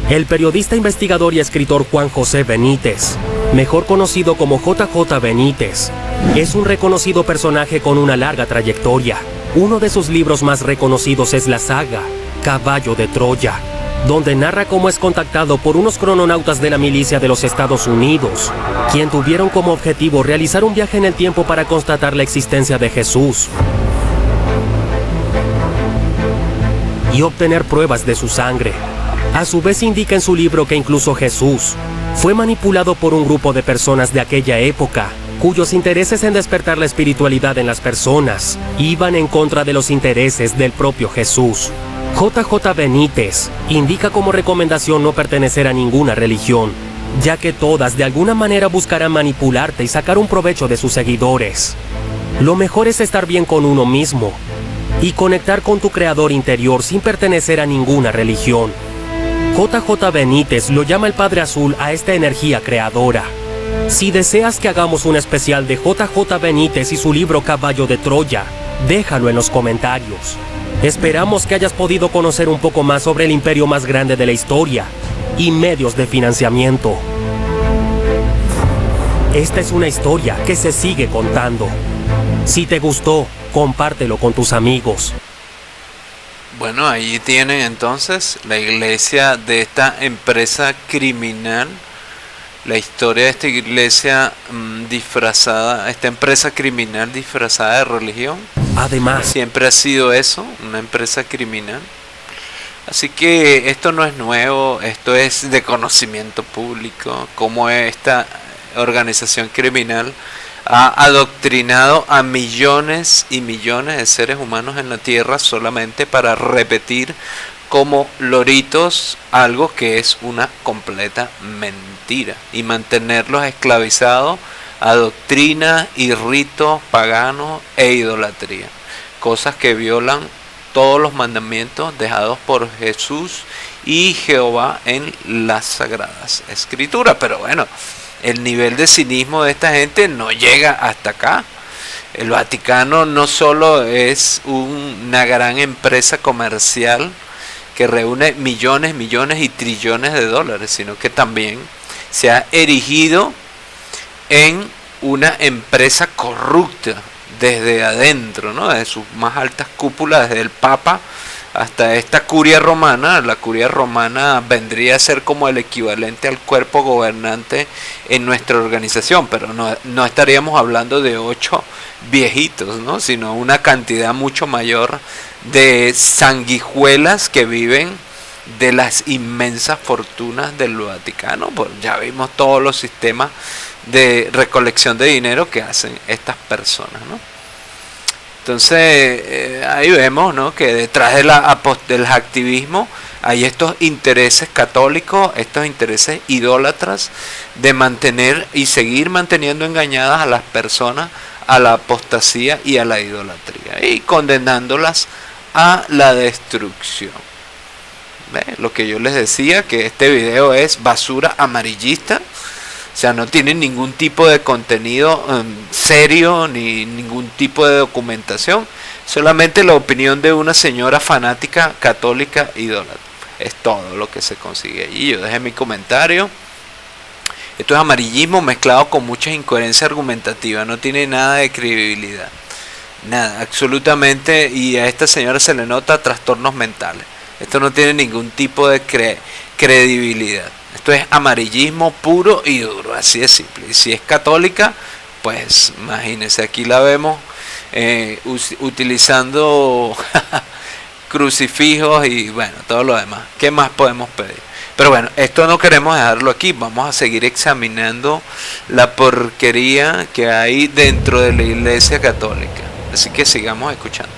El periodista, investigador y escritor Juan José Benítez mejor conocido como JJ Benítez. Es un reconocido personaje con una larga trayectoria. Uno de sus libros más reconocidos es la saga Caballo de Troya, donde narra cómo es contactado por unos crononautas de la milicia de los Estados Unidos, quien tuvieron como objetivo realizar un viaje en el tiempo para constatar la existencia de Jesús y obtener pruebas de su sangre. A su vez indica en su libro que incluso Jesús fue manipulado por un grupo de personas de aquella época, cuyos intereses en despertar la espiritualidad en las personas iban en contra de los intereses del propio Jesús. JJ Benítez indica como recomendación no pertenecer a ninguna religión, ya que todas de alguna manera buscarán manipularte y sacar un provecho de sus seguidores. Lo mejor es estar bien con uno mismo y conectar con tu creador interior sin pertenecer a ninguna religión. JJ Benítez lo llama el Padre Azul a esta energía creadora. Si deseas que hagamos un especial de JJ Benítez y su libro Caballo de Troya, déjalo en los comentarios. Esperamos que hayas podido conocer un poco más sobre el imperio más grande de la historia y medios de financiamiento. Esta es una historia que se sigue contando. Si te gustó, compártelo con tus amigos. Bueno, ahí tienen entonces la iglesia de esta empresa criminal, la historia de esta iglesia disfrazada, esta empresa criminal disfrazada de religión. Además, siempre ha sido eso, una empresa criminal. Así que esto no es nuevo, esto es de conocimiento público, cómo esta organización criminal ha adoctrinado a millones y millones de seres humanos en la Tierra solamente para repetir como loritos algo que es una completa mentira y mantenerlos esclavizados a doctrina y ritos paganos e idolatría, cosas que violan todos los mandamientos dejados por Jesús y Jehová en las Sagradas Escrituras. Pero bueno, el nivel de cinismo de esta gente no llega hasta acá. El Vaticano no solo es una gran empresa comercial que reúne millones, millones y trillones de dólares, sino que también se ha erigido en una empresa corrupta desde adentro, ¿no? Desde sus más altas cúpulas, desde el Papa hasta esta curia romana. La curia romana vendría a ser como el equivalente al cuerpo gobernante en nuestra organización, pero no estaríamos hablando de 8 viejitos, ¿no? Sino una cantidad mucho mayor de sanguijuelas que viven de las inmensas fortunas del Vaticano. Pues ya vimos todos los sistemas de recolección de dinero que hacen estas personas, ¿no? Entonces ahí vemos, ¿no?, que detrás de del activismo hay estos intereses católicos, estos intereses idólatras de mantener y seguir manteniendo engañadas a las personas a la apostasía y a la idolatría y condenándolas a la destrucción. Lo que yo les decía, que este video es basura amarillista. O sea, no tiene ningún tipo de contenido serio ni ningún tipo de documentación. Solamente la opinión de una señora fanática católica idólatra. Es todo lo que se consigue allí. Yo dejé mi comentario. Esto es amarillismo mezclado con mucha incoherencia argumentativa. No tiene nada de credibilidad. Nada, absolutamente. Y a esta señora se le nota trastornos mentales. Esto no tiene ningún tipo de credibilidad. Esto es amarillismo puro y duro, así de simple. Y si es católica, pues imagínense, aquí la vemos utilizando crucifijos y bueno, todo lo demás. ¿Qué más podemos pedir? Pero bueno, esto no queremos dejarlo aquí. Vamos a seguir examinando la porquería que hay dentro de la Iglesia Católica. Así que sigamos escuchando.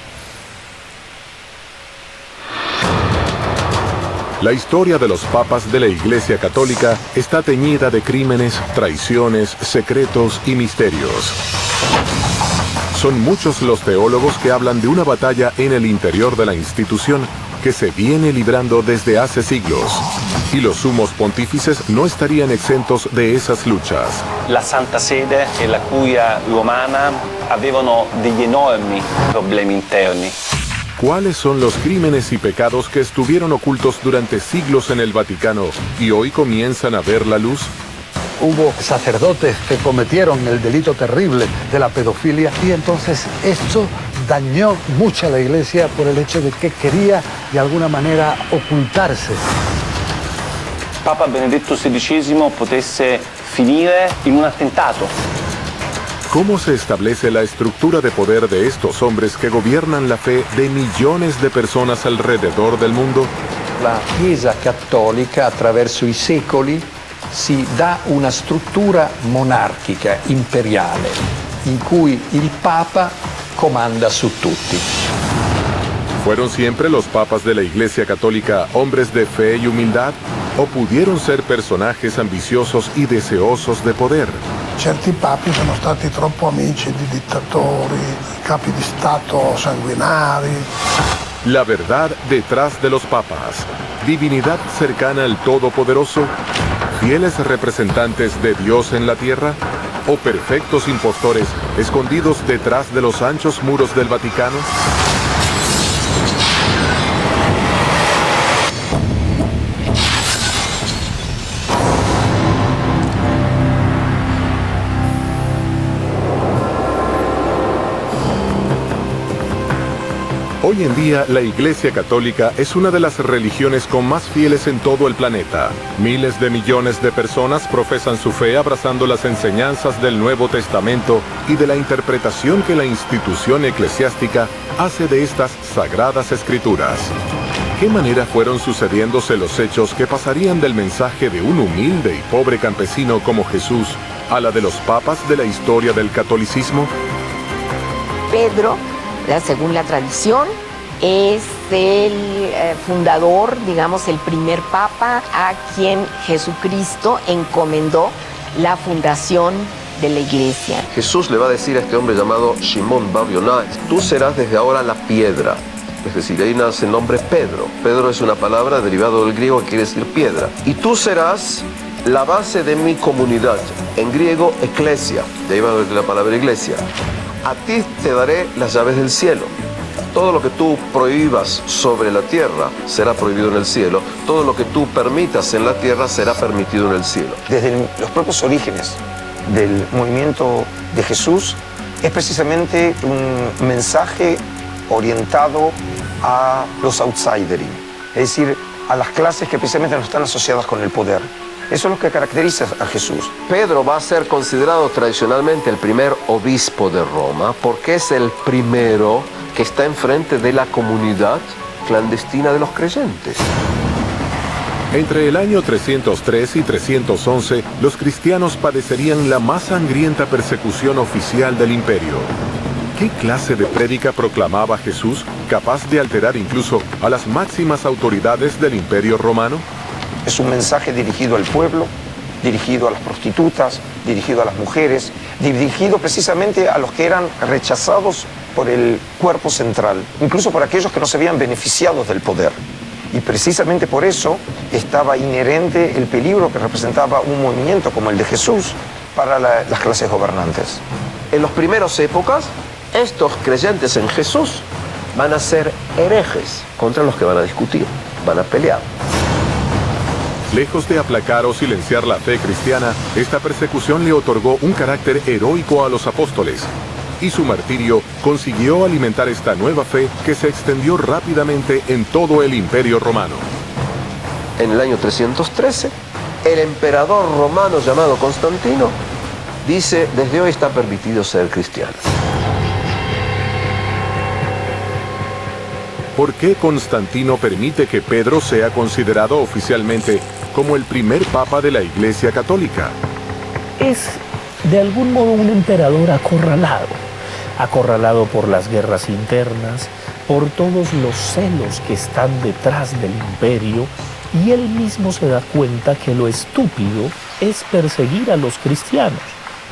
La historia de los papas de la Iglesia Católica está teñida de crímenes, traiciones, secretos y misterios. Son muchos los teólogos que hablan de una batalla en el interior de la institución que se viene librando desde hace siglos. Y los sumos pontífices no estarían exentos de esas luchas. La Santa Sede e la Curia Romana avevano degli enormi problemi interni. ¿Cuáles son los crímenes y pecados que estuvieron ocultos durante siglos en el Vaticano y hoy comienzan a ver la luz? Hubo sacerdotes que cometieron el delito terrible de la pedofilia y entonces esto dañó mucho a la iglesia por el hecho de que quería de alguna manera ocultarse. Papa Benedetto XVI potesse finire in un attentato. ¿Cómo se establece la estructura de poder de estos hombres que gobiernan la fe de millones de personas alrededor del mundo? La Chiesa Cattolica attraverso i secoli si dà una struttura monarchica, imperiale, in cui il Papa comanda su tutti. ¿Fueron siempre los papas de la Iglesia Católica hombres de fe y humildad? ¿O pudieron ser personajes ambiciosos y deseosos de poder? Certi papi sono stati troppo amici di dittatori, capi di Stato sanguinari. La verdad detrás de los papas. Divinidad cercana al Todopoderoso. ¿Fieles representantes de Dios en la tierra? ¿O perfectos impostores escondidos detrás de los anchos muros del Vaticano? Hoy en día, la Iglesia Católica es una de las religiones con más fieles en todo el planeta. Miles de millones de personas profesan su fe abrazando las enseñanzas del Nuevo Testamento y de la interpretación que la institución eclesiástica hace de estas sagradas escrituras. ¿Qué manera fueron sucediéndose los hechos que pasarían del mensaje de un humilde y pobre campesino como Jesús a la de los papas de la historia del catolicismo? Pedro, según la tradición, es el fundador, digamos, el primer papa a quien Jesucristo encomendó la fundación de la iglesia. Jesús le va a decir a este hombre llamado Simón Bar Yonai, tú serás desde ahora la piedra. Es decir, ahí nace el nombre Pedro. Pedro es una palabra derivada del griego que quiere decir piedra. Y tú serás la base de mi comunidad. En griego, eclesia, derivado de la palabra iglesia. A ti te daré las llaves del cielo. Todo lo que tú prohíbas sobre la tierra será prohibido en el cielo. Todo lo que tú permitas en la tierra será permitido en el cielo. Desde los propios orígenes del movimiento de Jesús es precisamente un mensaje orientado a los outsiders, es decir, a las clases que precisamente no están asociadas con el poder. Eso es lo que caracteriza a Jesús. Pedro va a ser considerado tradicionalmente el primer obispo de Roma porque es el primero que está enfrente de la comunidad clandestina de los creyentes. Entre el año 303 y 311, los cristianos padecerían la más sangrienta persecución oficial del imperio. ¿Qué clase de prédica proclamaba Jesús, capaz de alterar incluso a las máximas autoridades del imperio romano? Es un mensaje dirigido al pueblo, dirigido a las prostitutas, dirigido a las mujeres, dirigido precisamente a los que eran rechazados por el cuerpo central, incluso por aquellos que no se habían beneficiado del poder. Y precisamente por eso estaba inherente el peligro que representaba un movimiento como el de Jesús para las clases gobernantes. En las primeras épocas, estos creyentes en Jesús van a ser herejes contra los que van a discutir, van a pelear. Lejos de aplacar o silenciar la fe cristiana, esta persecución le otorgó un carácter heroico a los apóstoles, y su martirio consiguió alimentar esta nueva fe que se extendió rápidamente en todo el imperio romano. En el año 313, el emperador romano llamado Constantino dice, desde hoy está permitido ser cristiano. ¿Por qué Constantino permite que Pedro sea considerado oficialmente como el primer papa de la Iglesia Católica? Es de algún modo un emperador acorralado por las guerras internas, por todos los celos que están detrás del imperio, y él mismo se da cuenta que lo estúpido es perseguir a los cristianos,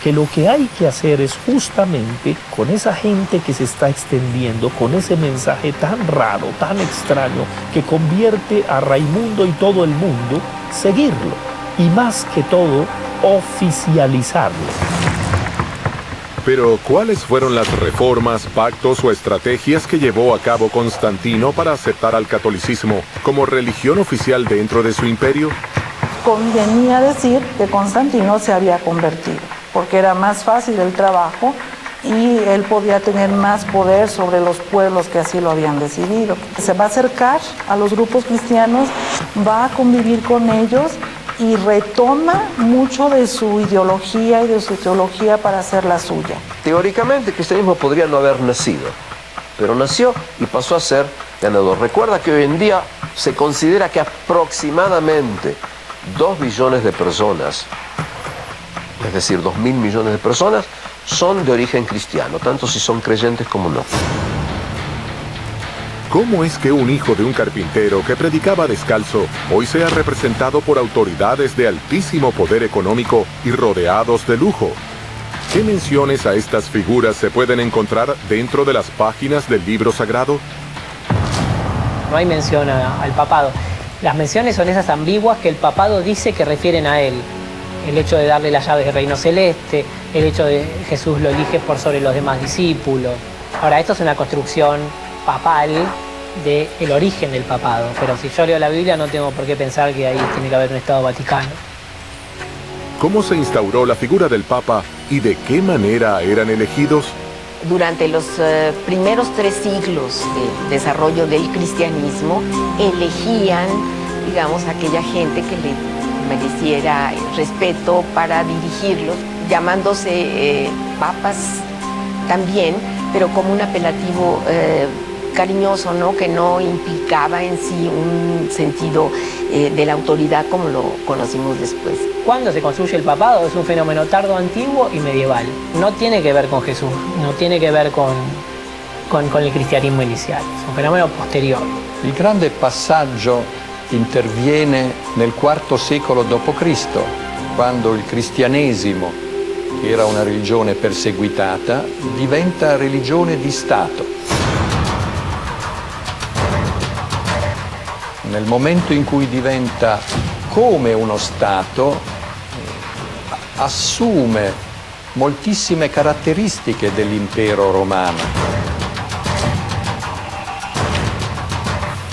que lo que hay que hacer es justamente con esa gente que se está extendiendo, con ese mensaje tan raro, tan extraño, que convierte a Raimundo y todo el mundo, seguirlo y más que todo, oficializarlo. Pero, ¿cuáles fueron las reformas, pactos o estrategias que llevó a cabo Constantino para aceptar al catolicismo como religión oficial dentro de su imperio? convenía decir que Constantino se había convertido, porque era más fácil el trabajo y él podía tener más poder sobre los pueblos que así lo habían decidido. Se va a acercar a los grupos cristianos, va a convivir con ellos y retoma mucho de su ideología y de su teología para hacer la suya. Teóricamente el cristianismo podría no haber nacido, pero nació y pasó a ser ganador. Recuerda que hoy en día se considera que aproximadamente 2 billones de personas, es decir, 2.000 millones de personas, son de origen cristiano, tanto si son creyentes como no. ¿Cómo es que un hijo de un carpintero que predicaba descalzo hoy sea representado por autoridades de altísimo poder económico y rodeados de lujo? ¿Qué menciones a estas figuras se pueden encontrar dentro de las páginas del libro sagrado? No hay mención al papado. Las menciones son esas ambiguas que el papado dice que refieren a él. El hecho de darle las llaves del reino celeste, el hecho de Jesús lo elige por sobre los demás discípulos. Ahora, esto es una construcción papal del origen del papado, pero si yo leo la Biblia no tengo por qué pensar que ahí tiene que haber un Estado Vaticano. ¿Cómo se instauró la figura del Papa y de qué manera eran elegidos? Durante los primeros 3 siglos de desarrollo del cristianismo, elegían, digamos, a aquella gente que le mereciera respeto para dirigirlos, llamándose papas también, pero como un apelativo cariñoso, ¿no? Que no implicaba en sí un sentido de la autoridad como lo conocimos después. Cuando se construye el papado es un fenómeno tardo, antiguo y medieval. No tiene que ver con Jesús, no tiene que ver con il cristianismo iniciale, è un fenomeno posteriore. Il grande passaggio interviene nel IV secolo d.C., quando il cristianesimo, che era una religione perseguitata, diventa religione di Stato. Nel momento in cui diventa come uno Stato, assume moltissime caratteristiche dell'impero romano.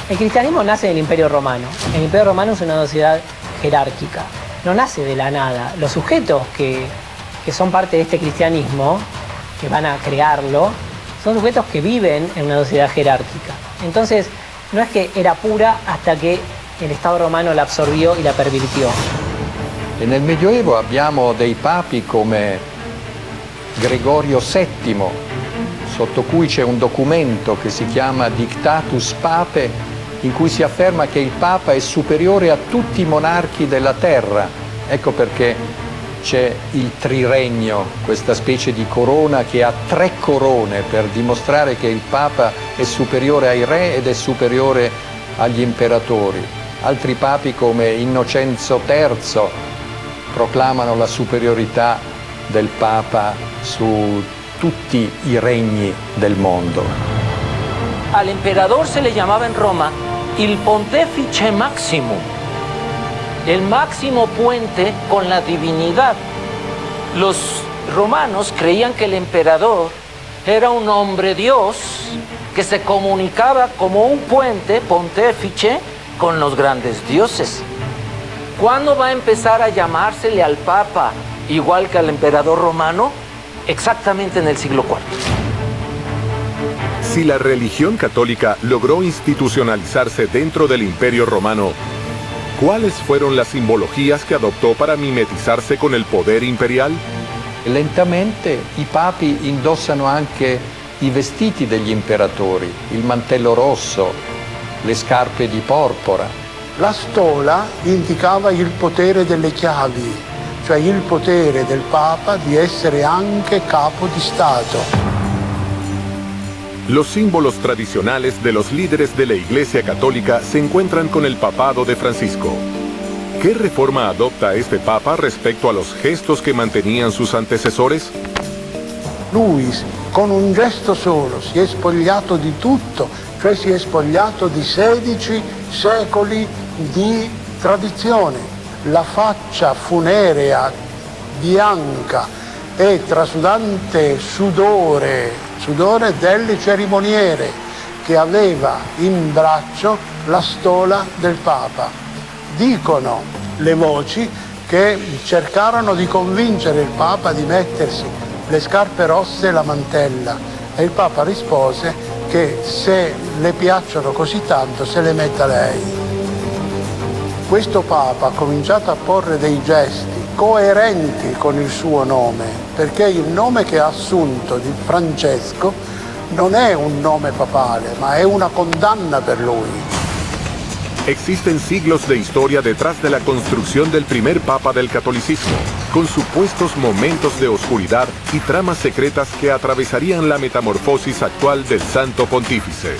El cristianismo nace del Imperio Romano. El Imperio Romano es una sociedad jerárquica. No nace de la nada. Los sujetos que son parte de este cristianismo, que van a crearlo, son sujetos que viven en una sociedad jerárquica. Entonces, no es que era pura hasta que el Estado romano la absorbió y la pervirtió. E nel Medioevo abbiamo dei papi come Gregorio VII, sotto cui c'è un documento che si chiama Dictatus Papae, in cui si afferma che il Papa è superiore a tutti i monarchi della terra. Ecco perché c'è il triregno, questa specie di corona che ha 3 corone, per dimostrare che il Papa è superiore ai re ed è superiore agli imperatori. Altri papi come Innocenzo III proclamano la superiorità del Papa su tutti i regni del mondo. Al emperador se le llamaba en Roma il pontefice maximum, el máximo puente con la divinidad. Los romanos creían que el emperador era un hombre Dios que se comunicaba como un puente, pontefice, con los grandes dioses. ¿Cuándo va a empezar a llamársele al Papa igual que al emperador romano? Exactamente en el siglo IV. Si la religión católica logró institucionalizarse dentro del Imperio Romano, ¿cuáles fueron las simbologías que adoptó para mimetizarse con el poder imperial? Lentamente i papi indossano anche i vestiti degli imperatori, il mantello rosso, le scarpe di porpora. La stola indicava il potere delle chiavi, cioè il potere del Papa di essere anche capo di Stato. Los símbolos tradicionales de los líderes de la Iglesia Católica se encuentran con el papado de Francisco. ¿Qué reforma adopta este papa respecto a los gestos que mantenían sus antecesores? Lui, con un gesto solo, si è spogliato di tutto, cioè si è spogliato di 16 secoli di tradizione. La faccia funerea, bianca e trasudante sudore delle cerimoniere, che aveva in braccio la stola del Papa. Dicono le voci che cercarono di convincere il Papa di mettersi le scarpe rosse e la mantella, e il Papa rispose che se le piacciono così tanto se le metta lei. Questo Papa ha cominciato a porre dei gesti coerenti con il suo nome, perché il nome che ha assunto di Francesco non è un nome papale, ma è una condanna per lui. Existen siglos de historia detrás de la construcción del primer papa del catolicismo, con supuestos momentos de oscuridad y tramas secretas que atravesarían la metamorfosis actual del Santo Pontífice.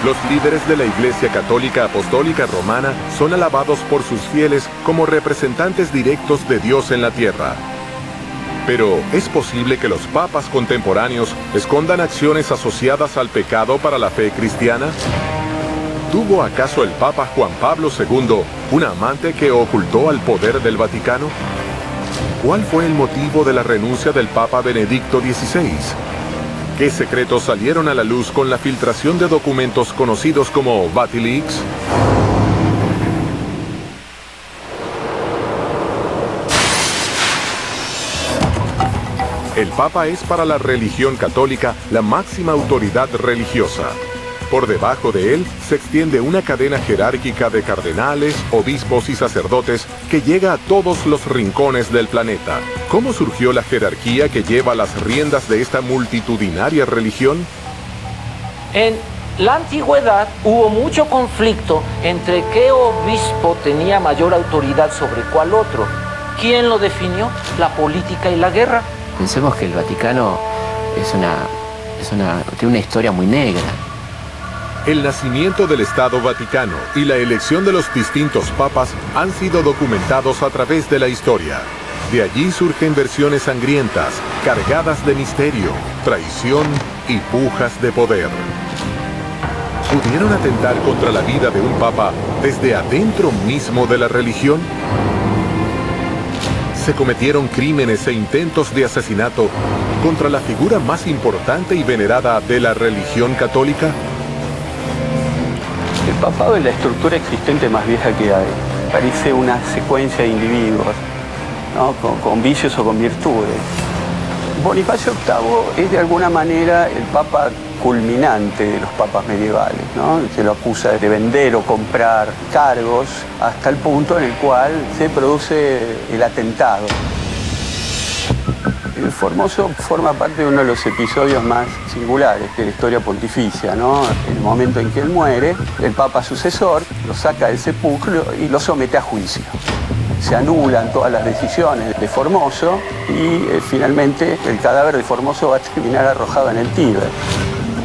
Los líderes de la Iglesia Católica Apostólica Romana son alabados por sus fieles como representantes directos de Dios en la tierra. Pero, ¿es posible que los papas contemporáneos escondan acciones asociadas al pecado para la fe cristiana? ¿Tuvo acaso el Papa Juan Pablo II un amante que ocultó al poder del Vaticano? ¿Cuál fue el motivo de la renuncia del Papa Benedicto XVI? ¿Qué secretos salieron a la luz con la filtración de documentos conocidos como Vatileaks? El Papa es para la religión católica la máxima autoridad religiosa. Por debajo de él se extiende una cadena jerárquica de cardenales, obispos y sacerdotes que llega a todos los rincones del planeta. ¿Cómo surgió la jerarquía que lleva las riendas de esta multitudinaria religión? En la antigüedad hubo mucho conflicto entre qué obispo tenía mayor autoridad sobre cuál otro. ¿Quién lo definió? La política y la guerra. Pensemos que el Vaticano tiene una historia muy negra. El nacimiento del Estado Vaticano y la elección de los distintos papas han sido documentados a través de la historia. De allí surgen versiones sangrientas, cargadas de misterio, traición y pujas de poder. ¿Pudieron atentar contra la vida de un papa desde adentro mismo de la religión? ¿Se cometieron crímenes e intentos de asesinato contra la figura más importante y venerada de la religión católica? El papado es la estructura existente más vieja que hay. Parece una secuencia de individuos, ¿no? con vicios o con virtudes. Bonifacio VIII es de alguna manera el papa culminante de los papas medievales, ¿no? Se lo acusa de vender o comprar cargos hasta el punto en el cual se produce el atentado. El Formoso forma parte de uno de los episodios más singulares de la historia pontificia, ¿no? En el momento en que él muere, el papa sucesor lo saca del sepulcro y lo somete a juicio. Se anulan todas las decisiones de Formoso y finalmente el cadáver de Formoso va a terminar arrojado en el Tíber.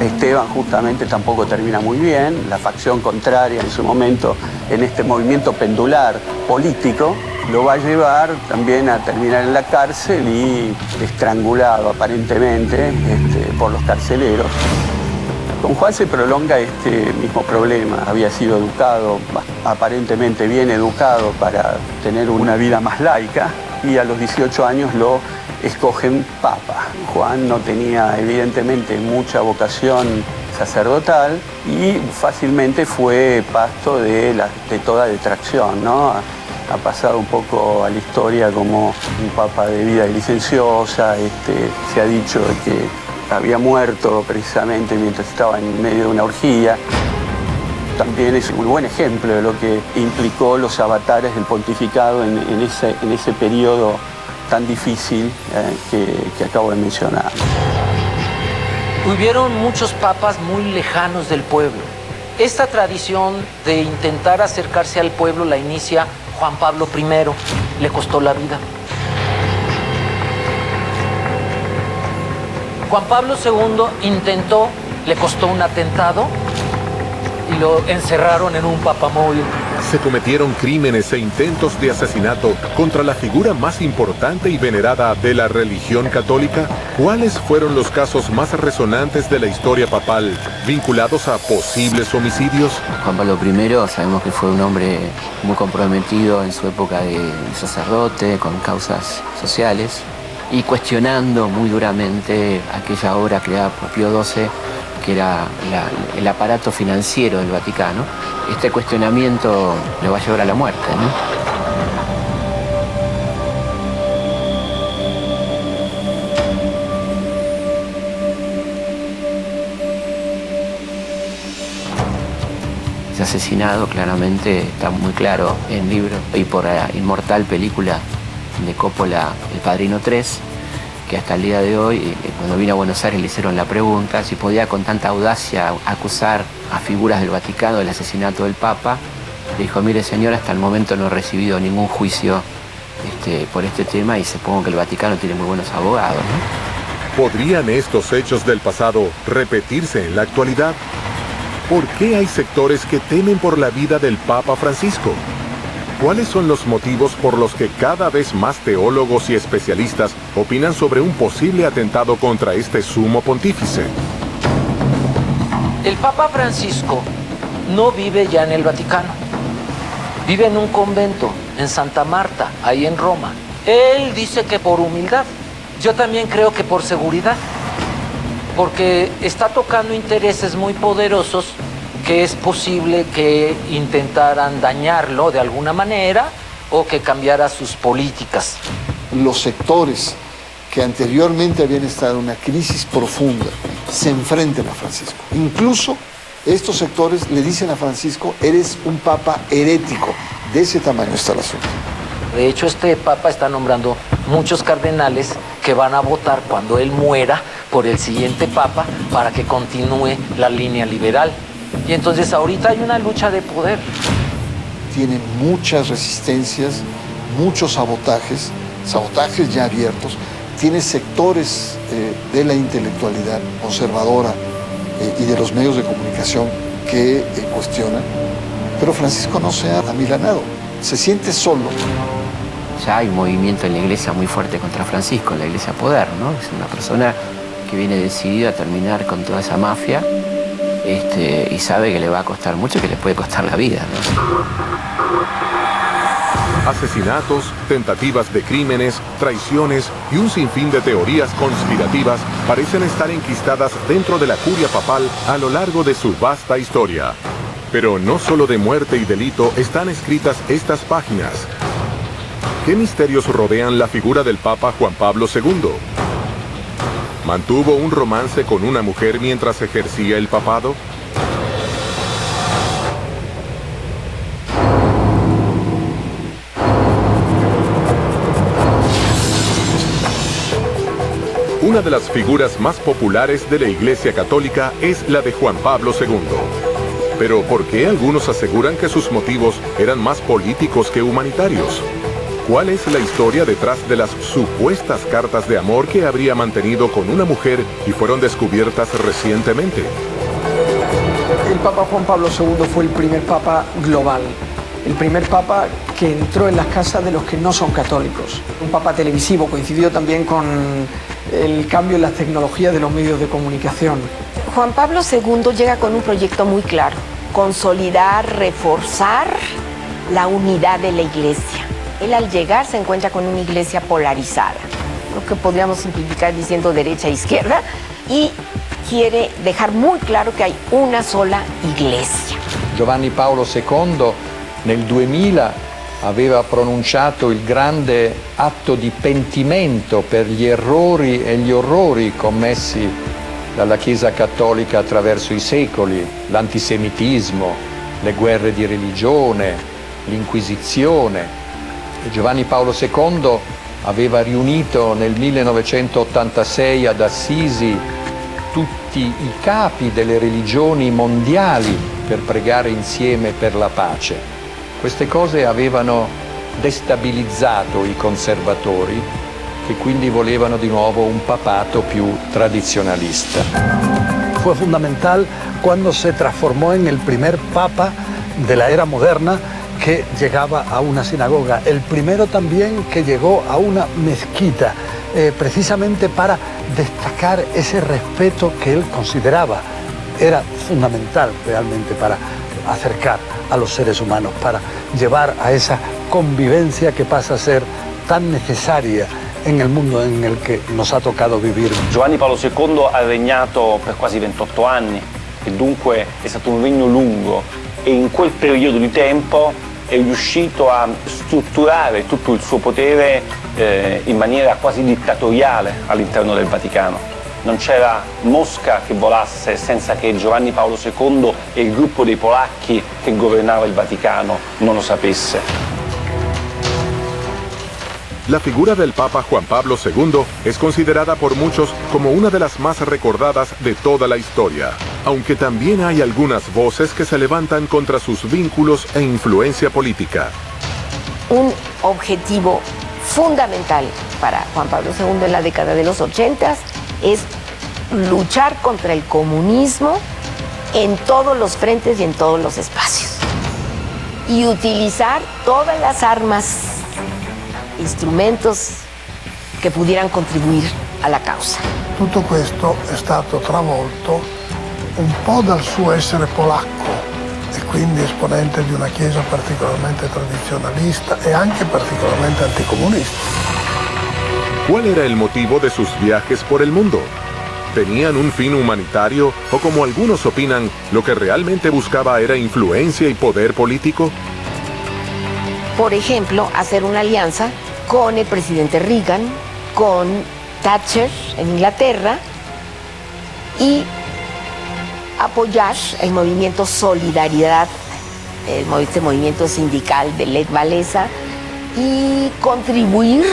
Esteban justamente tampoco termina muy bien, la facción contraria en su momento en este movimiento pendular político lo va a llevar también a terminar en la cárcel y estrangulado aparentemente por los carceleros. Con Juan se prolonga este mismo problema, había sido educado, aparentemente bien educado para tener una vida más laica y a los 18 años lo escogen papa. Juan no tenía evidentemente mucha vocación sacerdotal y fácilmente fue pasto de toda detracción, ¿no? Ha pasado un poco a la historia como un papa de vida licenciosa, se ha dicho que había muerto precisamente mientras estaba en medio de una orgía. También es un buen ejemplo de lo que implicó los avatares del pontificado en ese periodo tan difícil que acabo de mencionar. Hubieron muchos papas muy lejanos del pueblo. Esta tradición de intentar acercarse al pueblo la inicia Juan Pablo I, le costó la vida. Juan Pablo II intentó, le costó un atentado y lo encerraron en un papamóvil. Se cometieron crímenes e intentos de asesinato contra la figura más importante y venerada de la religión católica. ¿Cuáles fueron los casos más resonantes de la historia papal vinculados a posibles homicidios? Juan Pablo I sabemos que fue un hombre muy comprometido en su época de sacerdote con causas sociales y cuestionando muy duramente aquella obra creada por Pío XII que era el aparato financiero del Vaticano, este cuestionamiento le va a llevar a la muerte, ¿no? Ese asesinado claramente está muy claro en libro y por la inmortal película de Coppola, El Padrino 3, que hasta el día de hoy, cuando vino a Buenos Aires le hicieron la pregunta si podía con tanta audacia acusar a figuras del Vaticano del asesinato del Papa. Le dijo, mire señor, hasta el momento no he recibido ningún juicio por este tema y supongo que el Vaticano tiene muy buenos abogados, ¿no? ¿Podrían estos hechos del pasado repetirse en la actualidad? ¿Por qué hay sectores que temen por la vida del Papa Francisco? ¿Cuáles son los motivos por los que cada vez más teólogos y especialistas opinan sobre un posible atentado contra este sumo pontífice? El Papa Francisco no vive ya en el Vaticano. Vive en un convento, en Santa Marta, ahí en Roma. Él dice que por humildad. Yo también creo que por seguridad. Porque está tocando intereses muy poderosos que es posible que intentaran dañarlo de alguna manera o que cambiara sus políticas. Los sectores que anteriormente habían estado en una crisis profunda se enfrentan a Francisco. Incluso estos sectores le dicen a Francisco, eres un papa herético. De ese tamaño está el asunto. De hecho, este papa está nombrando muchos cardenales que van a votar cuando él muera por el siguiente papa para que continúe la línea liberal. Y entonces ahorita hay una lucha de poder. Tiene muchas resistencias, muchos sabotajes ya abiertos. Tiene sectores de la intelectualidad conservadora y de los medios de comunicación que cuestionan. Pero Francisco no se ha amilanado, se siente solo. Ya hay un movimiento en la iglesia muy fuerte contra Francisco, en la iglesia Poder, ¿no? Es una persona que viene decidida a terminar con toda esa mafia y sabe que le va a costar mucho, que le puede costar la vida, ¿no? Asesinatos, tentativas de crímenes, traiciones y un sinfín de teorías conspirativas parecen estar enquistadas dentro de la curia papal a lo largo de su vasta historia. Pero no solo de muerte y delito están escritas estas páginas. ¿Qué misterios rodean la figura del Papa Juan Pablo II? ¿Mantuvo un romance con una mujer mientras ejercía el papado? Una de las figuras más populares de la Iglesia Católica es la de Juan Pablo II. Pero ¿por qué algunos aseguran que sus motivos eran más políticos que humanitarios? ¿Cuál es la historia detrás de las supuestas cartas de amor que habría mantenido con una mujer y fueron descubiertas recientemente? El Papa Juan Pablo II fue el primer papa global, el primer papa que entró en las casas de los que no son católicos. Un papa televisivo, coincidió también con el cambio en las tecnologías de los medios de comunicación. Juan Pablo II llega con un proyecto muy claro: consolidar, reforzar la unidad de la Iglesia. Él al llegar se encuentra con una iglesia polarizada, lo que podríamos simplificar diciendo derecha e izquierda, y quiere dejar muy claro que hay una sola iglesia. Giovanni Paolo II nel 2000 aveva pronunciato il grande atto di pentimento per gli errori e gli orrori commessi dalla Chiesa Cattolica attraverso i secoli, l'antisemitismo, le guerre di religione, l'Inquisizione. Giovanni Paolo II aveva riunito nel 1986 ad Assisi tutti i capi delle religioni mondiali per pregare insieme per la pace. Queste cose avevano destabilizzato i conservatori, che quindi volevano di nuovo un papato più tradizionalista. Fue fundamental cuando se transformó en el primer papa de la era moderna que llegaba a una sinagoga, el primero también que llegó a una mezquita, precisamente para destacar ese respeto que él consideraba era fundamental realmente para acercar a los seres humanos, para llevar a esa convivencia que pasa a ser tan necesaria en el mundo en el che nos ha toccato vivere. Giovanni Paolo II ha regnato per quasi 28 anni e dunque è stato un regno lungo e in quel periodo di tempo è riuscito a strutturare tutto il suo potere in maniera quasi dittatoriale all'interno del Vaticano. Non c'era mosca che volasse senza che Giovanni Paolo II e il gruppo dei polacchi che governava il Vaticano non lo sapesse. La figura del Papa Juan Pablo II es considerada por muchos como una de las más recordadas de toda la historia, aunque también hay algunas voces que se levantan contra sus vínculos e influencia política. Un objetivo fundamental para Juan Pablo II en la década de los 80 es luchar contra el comunismo en todos los frentes y en todos los espacios. Y utilizar todas las armas, istrumentos che pudieran contribuire alla causa. Tutto questo è stato travolto un po' dal suo essere polacco e quindi esponente di una chiesa particolarmente tradizionalista e anche particolarmente anticomunista. ¿Cuál era el motivo de sus viajes por el mundo? ¿Tenían un fin humanitario o, como algunos opinan, lo que realmente buscaba era influencia y poder político? Por ejemplo, hacer una alianza con el presidente Reagan, con Thatcher en Inglaterra y apoyar el movimiento Solidaridad, este movimiento sindical de Lech Walesa, y contribuir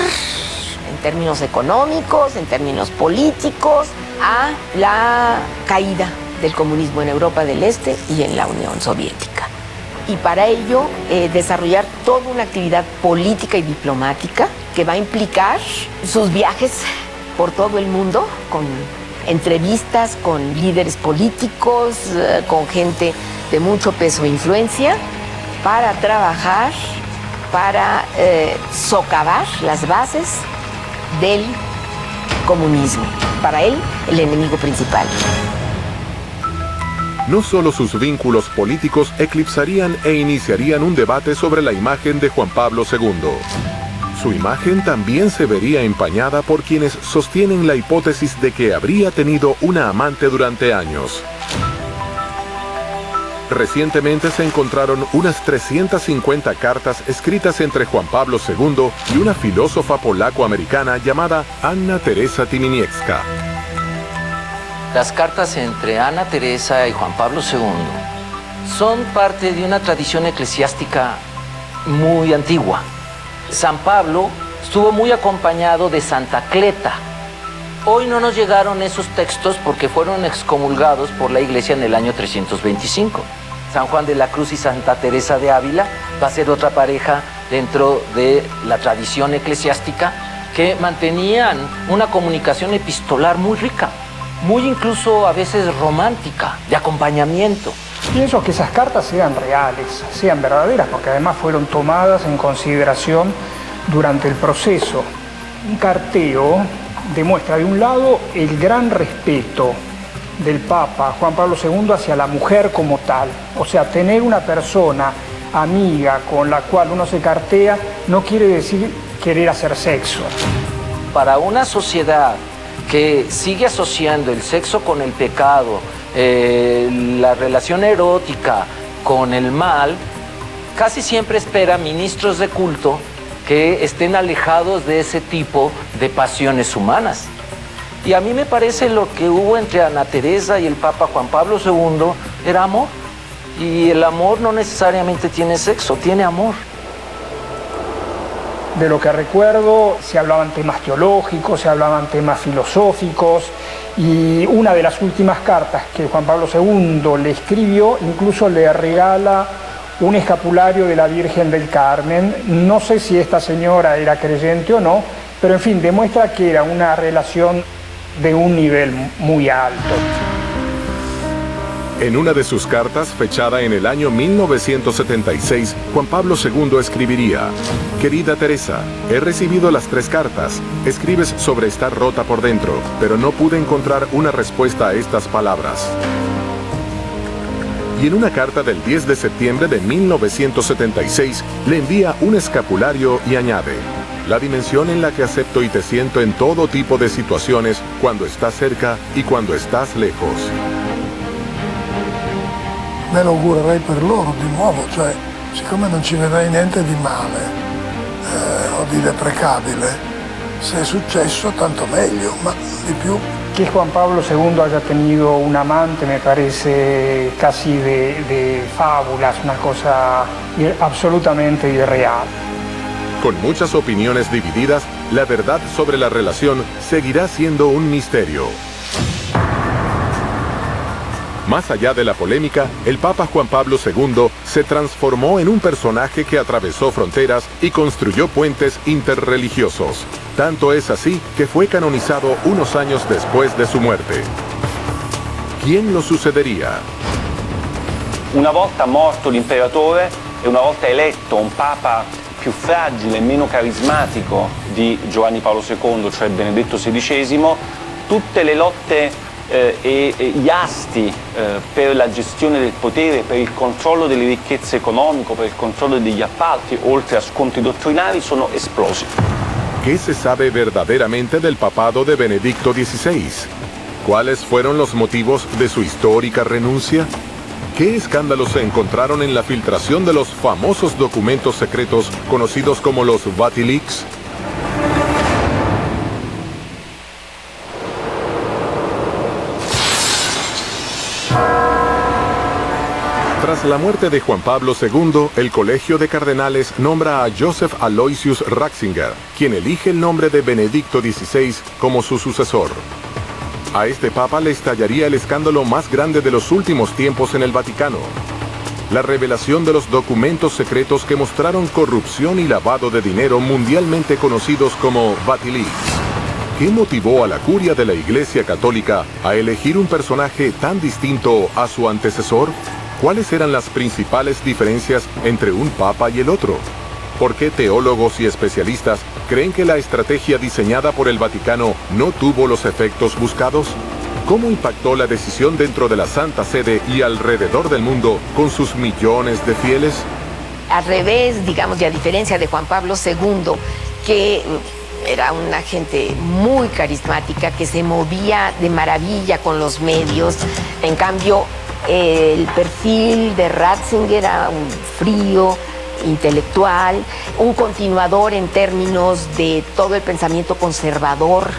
en términos económicos, en términos políticos, a la caída del comunismo en Europa del Este y en la Unión Soviética. Y para ello desarrollar toda una actividad política y diplomática que va a implicar sus viajes por todo el mundo, con entrevistas con líderes políticos, con gente de mucho peso e influencia, para trabajar, para socavar las bases del comunismo. Para él, el enemigo principal. No solo sus vínculos políticos eclipsarían e iniciarían un debate sobre la imagen de Juan Pablo II. Su imagen también se vería empañada por quienes sostienen la hipótesis de que habría tenido una amante durante años. Recientemente se encontraron unas 350 cartas escritas entre Juan Pablo II y una filósofa polaco-americana llamada Anna Teresa Tymieniecka. Las cartas entre Ana Teresa y Juan Pablo II son parte de una tradición eclesiástica muy antigua. San Pablo estuvo muy acompañado de Santa Cleta. Hoy no nos llegaron esos textos porque fueron excomulgados por la Iglesia en el año 325. San Juan de la Cruz y Santa Teresa de Ávila va a ser otra pareja dentro de la tradición eclesiástica que mantenían una comunicación epistolar muy rica, muy incluso a veces romántica, de acompañamiento. Pienso que esas cartas sean reales, sean verdaderas, porque además fueron tomadas en consideración durante el proceso. Un carteo demuestra, de un lado, el gran respeto del Papa Juan Pablo II hacia la mujer como tal. O sea, tener una persona amiga con la cual uno se cartea no quiere decir querer hacer sexo. Para una sociedad que sigue asociando el sexo con el pecado, la relación erótica con el mal, casi siempre espera ministros de culto que estén alejados de ese tipo de pasiones humanas. Y a mí me parece lo que hubo entre Ana Teresa y el Papa Juan Pablo II era amor. Y el amor no necesariamente tiene sexo, tiene amor. De lo que recuerdo, se hablaban temas teológicos, se hablaban temas filosóficos, y una de las últimas cartas que Juan Pablo II le escribió incluso le regala un escapulario de la Virgen del Carmen. No sé si esta señora era creyente o no, pero en fin, demuestra que era una relación de un nivel muy alto. En una de sus cartas, fechada en el año 1976, Juan Pablo II escribiría: «Querida Teresa, he recibido las 3 cartas. Escribes sobre estar rota por dentro, pero no pude encontrar una respuesta a estas palabras». Y en una carta del 10 de septiembre de 1976, le envía un escapulario y añade: la dimensión en la que acepto y te siento en todo tipo de situaciones, cuando estás cerca y cuando estás lejos. Me lo augurerei per loro di nuovo, cioè siccome non ci vedrei niente di male o di deprecabile, se è successo tanto meglio, ma di più. Que Juan Pablo II haya tenido un amante me parece casi de fábulas, una cosa absolutamente irreal. Con muchas opiniones divididas, la verdad sobre la relación seguirá siendo un misterio. Más allá de la polémica, el Papa Juan Pablo II se transformó en un personaje que atravesó fronteras y construyó puentes interreligiosos. Tanto es así que fue canonizado unos años después de su muerte. ¿Quién lo sucedería? Una volta morto l'imperatore e una volta eletto un papa più fragile e meno carismatico di Giovanni Paolo II, cioè Benedetto XVI, tutte le lotte e gli asti per la gestione del potere, per il controllo delle ricchezze economiche, per il controllo degli appalti, oltre a scontri dottrinari, sono esplosi. ¿Qué se sabe verdaderamente del papado de Benedicto XVI? ¿Cuáles fueron los motivos de su histórica renuncia? ¿Qué escándalos se encontraron en la filtración de los famosos documentos secretos conocidos como los Vatilix? Tras la muerte de Juan Pablo II, el Colegio de Cardenales nombra a Joseph Aloysius Ratzinger, quien elige el nombre de Benedicto XVI como su sucesor. A este papa le estallaría el escándalo más grande de los últimos tiempos en el Vaticano: la revelación de los documentos secretos que mostraron corrupción y lavado de dinero mundialmente conocidos como Vatilix. ¿Qué motivó a la curia de la Iglesia Católica a elegir un personaje tan distinto a su antecesor? ¿Cuáles eran las principales diferencias entre un papa y el otro? ¿Por qué teólogos y especialistas creen que la estrategia diseñada por el Vaticano no tuvo los efectos buscados? ¿Cómo impactó la decisión dentro de la Santa Sede y alrededor del mundo con sus millones de fieles? Al revés, digamos, y a diferencia de Juan Pablo II, que era una gente muy carismática, que se movía de maravilla con los medios, en cambio, el perfil de Ratzinger era un frío, intelectual, un continuador en términos de todo il pensamiento conservador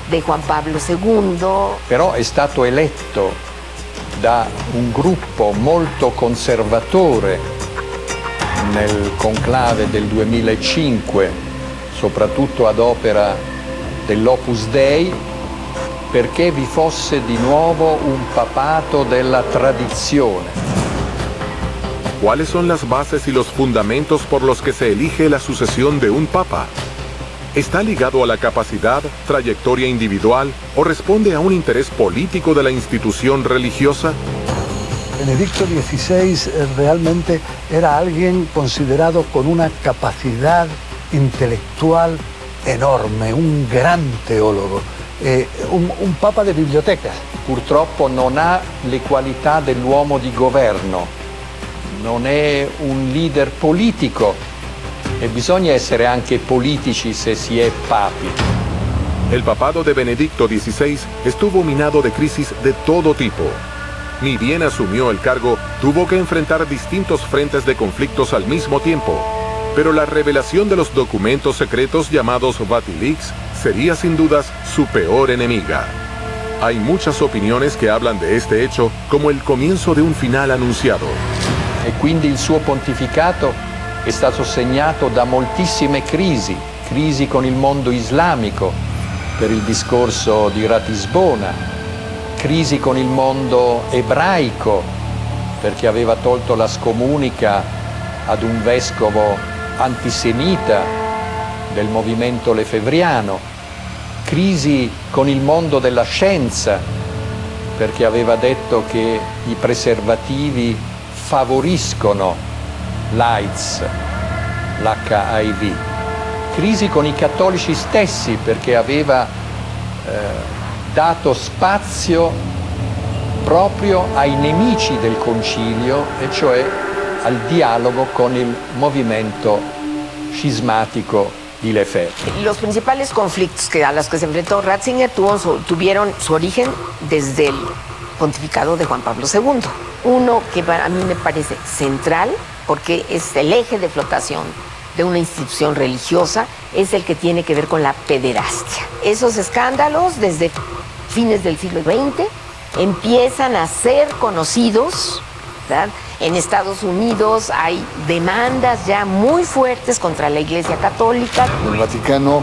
di Juan Pablo II. Però è stato eletto da un gruppo molto conservatore nel conclave del 2005, soprattutto ad opera dell'Opus Dei, perché vi fosse di nuovo un papato della tradizione. ¿Cuáles son las bases y los fundamentos por los que se elige la sucesión de un papa? ¿Está ligado a la capacidad, trayectoria individual o responde a un interés político de la institución religiosa? Benedicto XVI realmente era alguien considerado con una capacidad intelectual enorme, un gran teólogo. Un papa de biblioteca. Purtroppo non ha le qualità dell'uomo di governo, non è un leader politico e bisogna essere anche politici se si è papi. El papado de Benedicto XVI estuvo minado de crisis de todo tipo. Ni bien asumió el cargo, tuvo que enfrentar distintos frentes de conflictos al mismo tiempo. Pero la revelación de los documentos secretos llamados Vatilix sería sin dudas su peor enemiga. Hay muchas opiniones que hablan de este hecho como el comienzo de un final anunciado. E quindi il suo pontificato è stato segnato da moltissime crisi con il mondo islamico per il discorso di Ratisbona, crisi con il mondo ebraico perché aveva tolto la scomunica ad un vescovo antisemita del movimento lefebvriano, crisi con il mondo della scienza perché aveva detto che i preservativi favoriscono l'AIDS, l'HIV, crisi con i cattolici stessi perché aveva dato spazio proprio ai nemici del concilio, e cioè al dialogo con il movimento scismatico di Lefebvre. Los principales conflictos a los que se enfrentó Ratzinger tuvieron su origen desde el pontificado de Juan Pablo II. Uno que a mí me parece central, porque es el eje de flotación de una institución religiosa, es el que tiene que ver con la pederastia. Esos escándalos, desde fines del siglo XX, empiezan a ser conocidos, ¿verdad? En Estados Unidos hay demandas ya muy fuertes contra la Iglesia Católica. En el Vaticano,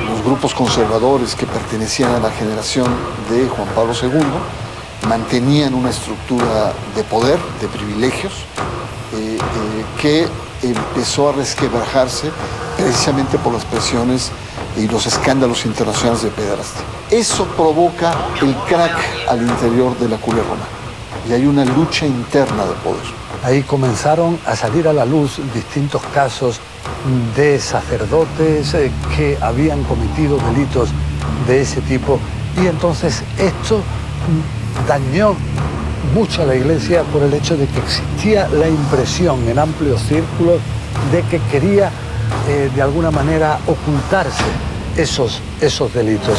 los grupos conservadores que pertenecían a la generación de Juan Pablo II mantenían una estructura de poder, de privilegios, que empezó a resquebrajarse precisamente por las presiones y los escándalos internacionales de pederastia. Eso provoca el crack al interior de la curia romana y hay una lucha interna de poder. Ahí comenzaron a salir a la luz distintos casos de sacerdotes que habían cometido delitos de ese tipo, y entonces esto dañó mucho a la Iglesia por el hecho de que existía la impresión en amplios círculos de que quería de alguna manera ocultarse esos delitos.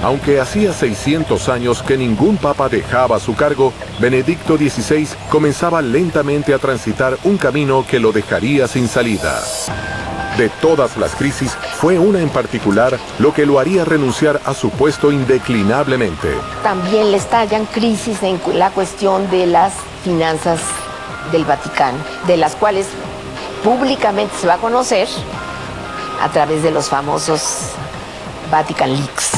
Aunque hacía 600 años que ningún papa dejaba su cargo, Benedicto XVI comenzaba lentamente a transitar un camino que lo dejaría sin salida. De todas las crisis, fue una en particular lo que lo haría renunciar a su puesto indeclinablemente. También le estallan crisis en la cuestión de las finanzas del Vaticano, de las cuales públicamente se va a conocer a través de los famosos Vatican Leaks.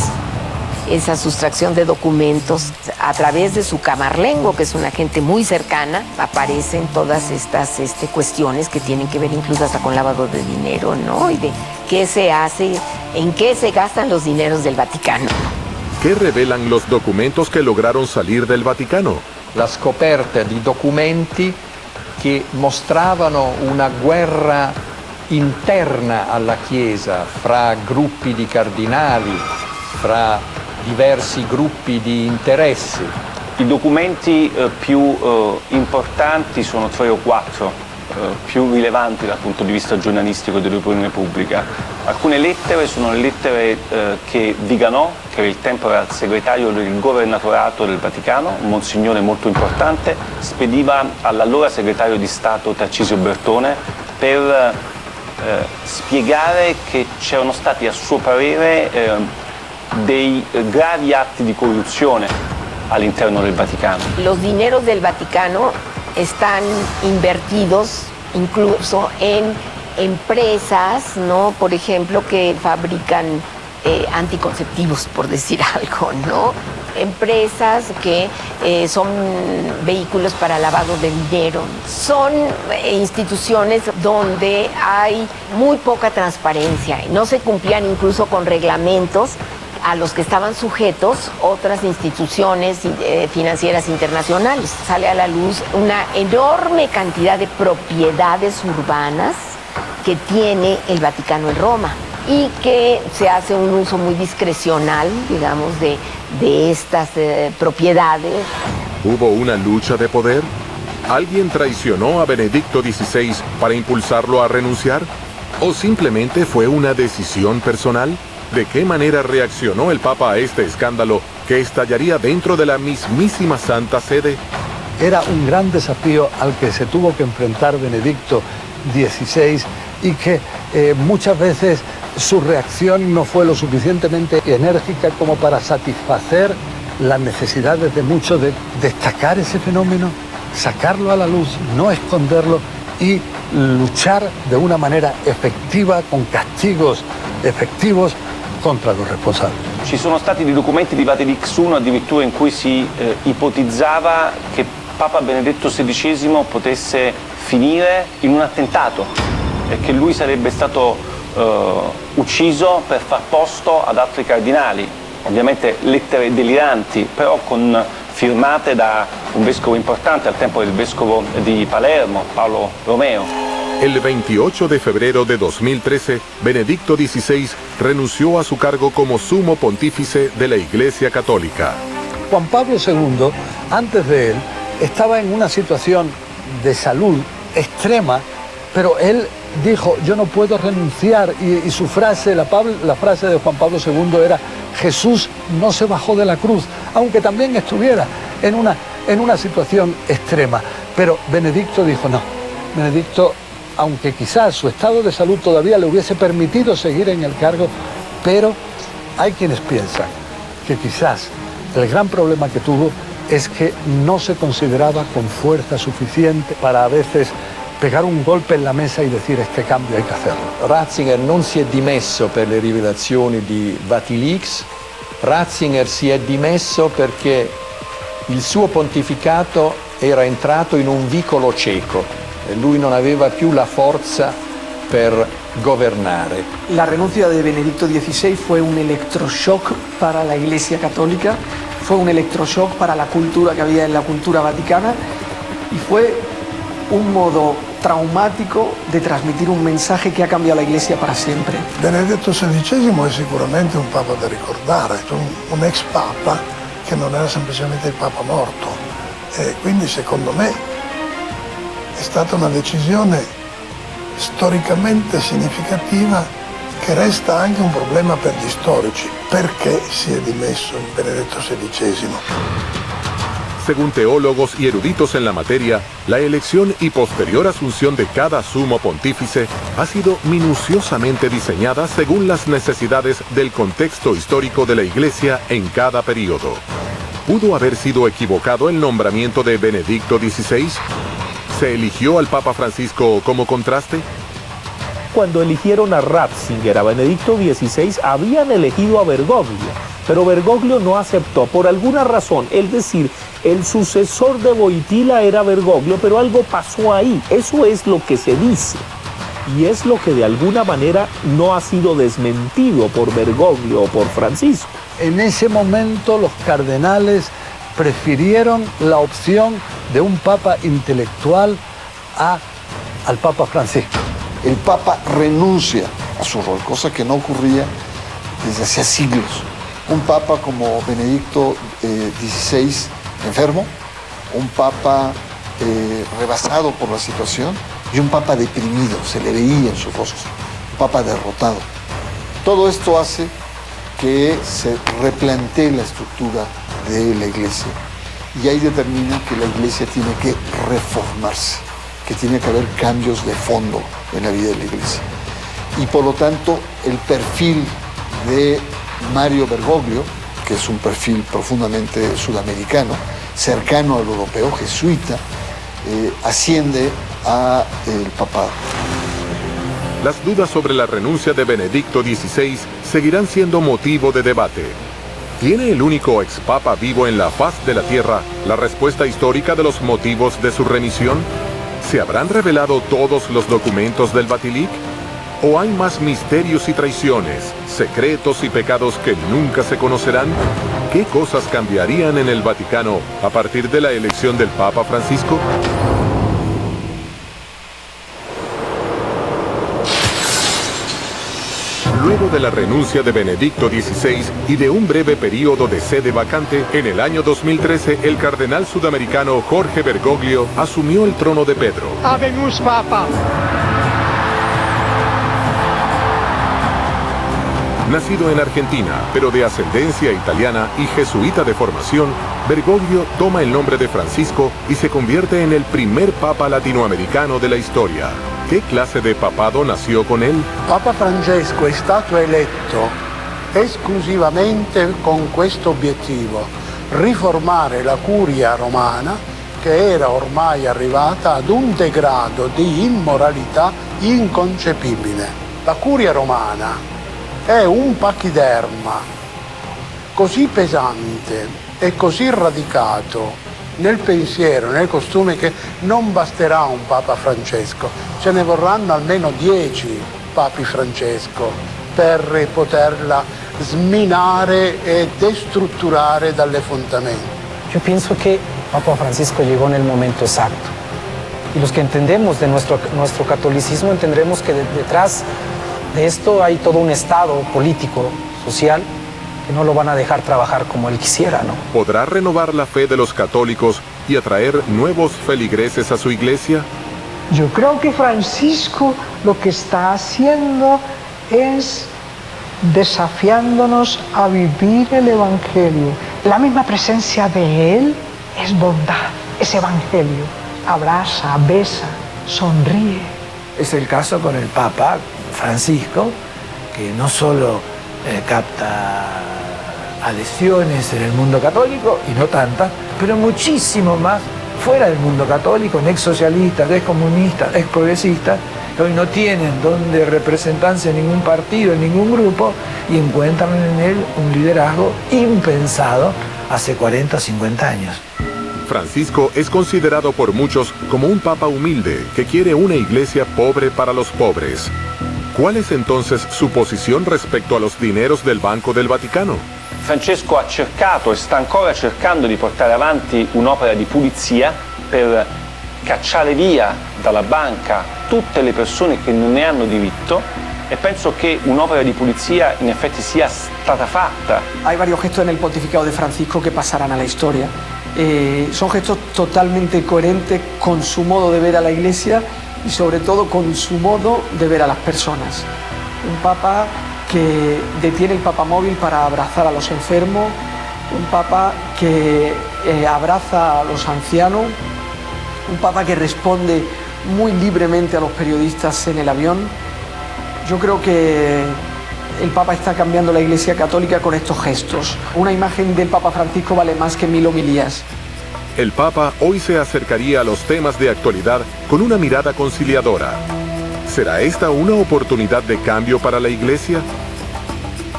Esa sustracción de documentos a través de su camarlengo, que es una gente muy cercana, aparecen todas estas cuestiones que tienen que ver incluso hasta con lavado de dinero, ¿no? Y de qué se hace, en qué se gastan los dineros del Vaticano. ¿Qué revelan los documentos que lograron salir del Vaticano? La scoperta di documenti che mostravano una guerra interna alla Chiesa fra gruppi di cardinali, fra diversi gruppi di interessi. I documenti più importanti sono 3 o 4, più rilevanti dal punto di vista giornalistico dell'opinione pubblica. Alcune lettere sono le lettere che Viganò, che il tempo era il segretario del governatorato del Vaticano, un monsignore molto importante, spediva all'allora segretario di Stato Tarcisio Bertone per spiegare che c'erano stati, a suo parere, dei gravi atti di corruzione all'interno del Vaticano. Los dineros del Vaticano están invertidos incluso en empresas, ¿no? Por ejemplo, que fabrican anticonceptivos, por decir algo, ¿no? Empresas que son vehículos para lavado de dinero. Son instituciones donde hay muy poca transparencia. No se cumplían incluso con reglamentos a los que estaban sujetos otras instituciones financieras internacionales. Sale a la luz una enorme cantidad de propiedades urbanas que tiene el Vaticano en Roma y que se hace un uso muy discrecional, digamos, de estas propiedades. ¿Hubo una lucha de poder? ¿Alguien traicionó a Benedicto XVI para impulsarlo a renunciar? ¿O simplemente fue una decisión personal? ¿De qué manera reaccionó el Papa a este escándalo que estallaría dentro de la mismísima Santa Sede? Era un gran desafío al que se tuvo que enfrentar Benedicto XVI y que muchas veces su reacción no fue lo suficientemente enérgica como para satisfacer las necesidades de muchos de destacar ese fenómeno, sacarlo a la luz, no esconderlo y luchar de una manera efectiva, con castigos efectivos contra los responsables. Ci sono stati dei documenti di Vatilix I addirittura in cui si ipotizzava che Papa Benedetto XVI potesse finire in un attentato e che lui sarebbe stato ucciso per far posto ad altri cardinali. Ovviamente lettere deliranti, però firmate da un vescovo importante al tempo del vescovo di Palermo, Paolo Romeo. El 28 de febrero de 2013, Benedicto XVI renunció a su cargo como sumo pontífice de la Iglesia Católica. Juan Pablo II, antes de él, estaba en una situación de salud extrema, pero él dijo, yo no puedo renunciar, y su frase, la frase de Juan Pablo II era, Jesús no se bajó de la cruz, aunque también estuviera en una situación extrema. Pero Benedicto dijo no. Benedicto, aunque quizás su estado de salud todavía le hubiese permitido seguir en el cargo, pero hay quienes piensan que quizás el gran problema que tuvo es que no se consideraba con fuerza suficiente para a veces pegar un golpe en la mesa e decir este cambio hay che hacerlo. Ratzinger non si è dimesso per le rivelazioni di Vatilix, Ratzinger si è dimesso perché il suo pontificato era entrato in un vicolo cieco e lui non aveva più la forza per gobernare. La renuncia de Benedicto XVI fue un electroshock para la Iglesia Católica, fue un electroshock para la cultura que había en la cultura vaticana y fue un modo traumático de trasmitir un mensaje que ha cambiado la Iglesia para siempre. Benedetto XVI è sicuramente un papa da ricordare, un ex papa che non era semplicemente il papa morto, e quindi secondo me è stata una decisione storicamente significativa che resta anche un problema per gli storici. Perché si è dimesso Benedetto XVI? Según teólogos y eruditos en la materia, la elección y posterior asunción de cada sumo pontífice ha sido minuciosamente diseñada según las necesidades del contexto histórico de la Iglesia en cada periodo. ¿Pudo haber sido equivocado el nombramiento de Benedicto XVI? ¿Se eligió al Papa Francisco como contraste? Cuando eligieron a Ratzinger, a Benedicto XVI, habían elegido a Bergoglio, pero Bergoglio no aceptó por alguna razón, es decir, el sucesor de Wojtyła era Bergoglio, pero algo pasó ahí, eso es lo que se dice, y es lo que de alguna manera no ha sido desmentido por Bergoglio o por Francisco. En ese momento los cardenales prefirieron la opción de un papa intelectual al Papa Francisco. El Papa renuncia a su rol, cosa que no ocurría desde hacía siglos. Un Papa como Benedicto XVI enfermo, un Papa rebasado por la situación y un Papa deprimido, se le veía en su rostro, un Papa derrotado. Todo esto hace que se replantee la estructura de la Iglesia y ahí determina que la Iglesia tiene que reformarse, que tiene que haber cambios de fondo en la vida de la Iglesia. Y por lo tanto, el perfil de Mario Bergoglio, que es un perfil profundamente sudamericano, cercano al europeo, jesuita, asciende a el papado. Las dudas sobre la renuncia de Benedicto XVI seguirán siendo motivo de debate. ¿Tiene el único ex-papa vivo en la faz de la Tierra la respuesta histórica de los motivos de su remisión? ¿Se habrán revelado todos los documentos del Vatilix? ¿O hay más misterios y traiciones, secretos y pecados que nunca se conocerán? ¿Qué cosas cambiarían en el Vaticano a partir de la elección del Papa Francisco? Luego de la renuncia de Benedicto XVI y de un breve periodo de sede vacante, en el año 2013 el cardenal sudamericano Jorge Bergoglio asumió el trono de Pedro. Habemus Papa. Nacido en Argentina, pero de ascendencia italiana y jesuita de formación, Bergoglio toma el nombre de Francisco y se convierte en el primer papa latinoamericano de la historia. ¿Qué clase de papado nació con él? Papa Francesco è stato eletto esclusivamente con questo obiettivo, riformare la curia romana che era ormai arrivata ad un degrado di immoralità inconcepibile. La curia romana è un pachiderma così pesante e così radicato nel pensiero, nel costume, che non basterà un Papa Francesco, ce ne vorranno almeno 10 Papi Francesco per poterla sminare e destrutturare dalle fondamenta. Yo pienso que Papa Francisco llegó en el momento exacto. Y los que entendemos de nuestro catolicismo entendremos que detrás de esto hay todo un estado político, social, que no lo van a dejar trabajar como él quisiera, ¿no? ¿Podrá renovar la fe de los católicos y atraer nuevos feligreses a su iglesia? Yo creo que Francisco lo que está haciendo es desafiándonos a vivir el Evangelio. La misma presencia de Él es bondad, es Evangelio. Abraza, besa, sonríe. Es el caso con el Papa Francisco, que no solo capta adhesiones en el mundo católico, y no tantas, pero muchísimo más fuera del mundo católico, en ex socialistas, ex comunistas, ex progresistas, que hoy no tienen donde representarse en ningún partido, en ningún grupo, y encuentran en él un liderazgo impensado hace 40 o 50 años. Francisco es considerado por muchos como un papa humilde que quiere una iglesia pobre para los pobres. ¿Cuál es entonces su posición respecto a los dineros del Banco del Vaticano? Francesco ha cercato e sta ancora cercando di portare avanti un'opera di pulizia per cacciare via dalla banca tutte le persone che non ne hanno diritto, e penso che un'opera di pulizia in effetti sia stata fatta. Hay varios gestos en el pontificado de Francisco que pasarán a la historia. Son gestos totalmente coherentes con su modo de ver a la Iglesia y sobre todo con su modo de ver a las personas. Un papa que detiene el papamóvil para abrazar a los enfermos, un papa que abraza a los ancianos, un papa que responde muy libremente a los periodistas en el avión. Yo creo que el Papa está cambiando la Iglesia Católica con estos gestos. Una imagen del Papa Francisco vale más que 1000 homilías. El Papa hoy se acercaría a los temas de actualidad con una mirada conciliadora. ¿Será esta una oportunidad de cambio para la Iglesia?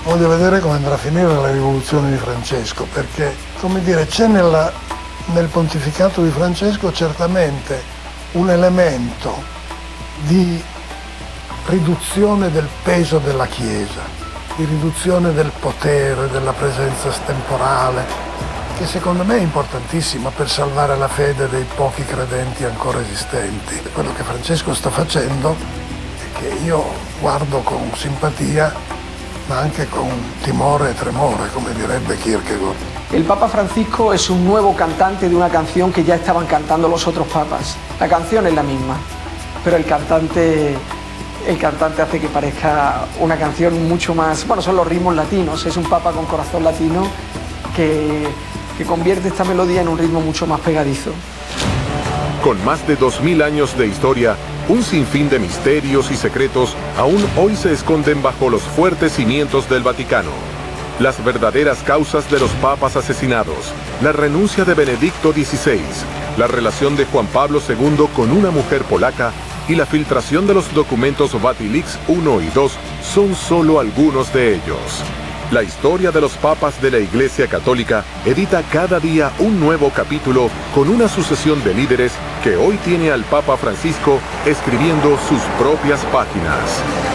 Voglio vedere come andrà a finire la rivoluzione di Francesco, perché, come dire, c'è nel pontificato di Francesco certamente un elemento di riduzione del peso della Chiesa, di riduzione del potere, della presenza temporale, che secondo me è importantissima per salvare la fede dei pochi credenti ancora esistenti. Quello che Francesco sta facendo è che io guardo con simpatia, ma anche con timore e tremore, come direbbe Kierkegaard. El Papa Francisco es un nuevo cantante de una canción que ya estaban cantando los otros papas. La canción es la misma, pero el cantante hace que parezca una canción mucho más... Bueno, son los ritmos latinos, es un papa con corazón latino que convierte esta melodía en un ritmo mucho más pegadizo. Con más de 2000 años de historia, un sinfín de misterios y secretos aún hoy se esconden bajo los fuertes cimientos del Vaticano. Las verdaderas causas de los papas asesinados, la renuncia de Benedicto XVI, la relación de Juan Pablo II con una mujer polaca y la filtración de los documentos Vatilix I y II son solo algunos de ellos. La historia de los papas de la Iglesia Católica edita cada día un nuevo capítulo con una sucesión de líderes que hoy tiene al Papa Francisco escribiendo sus propias páginas.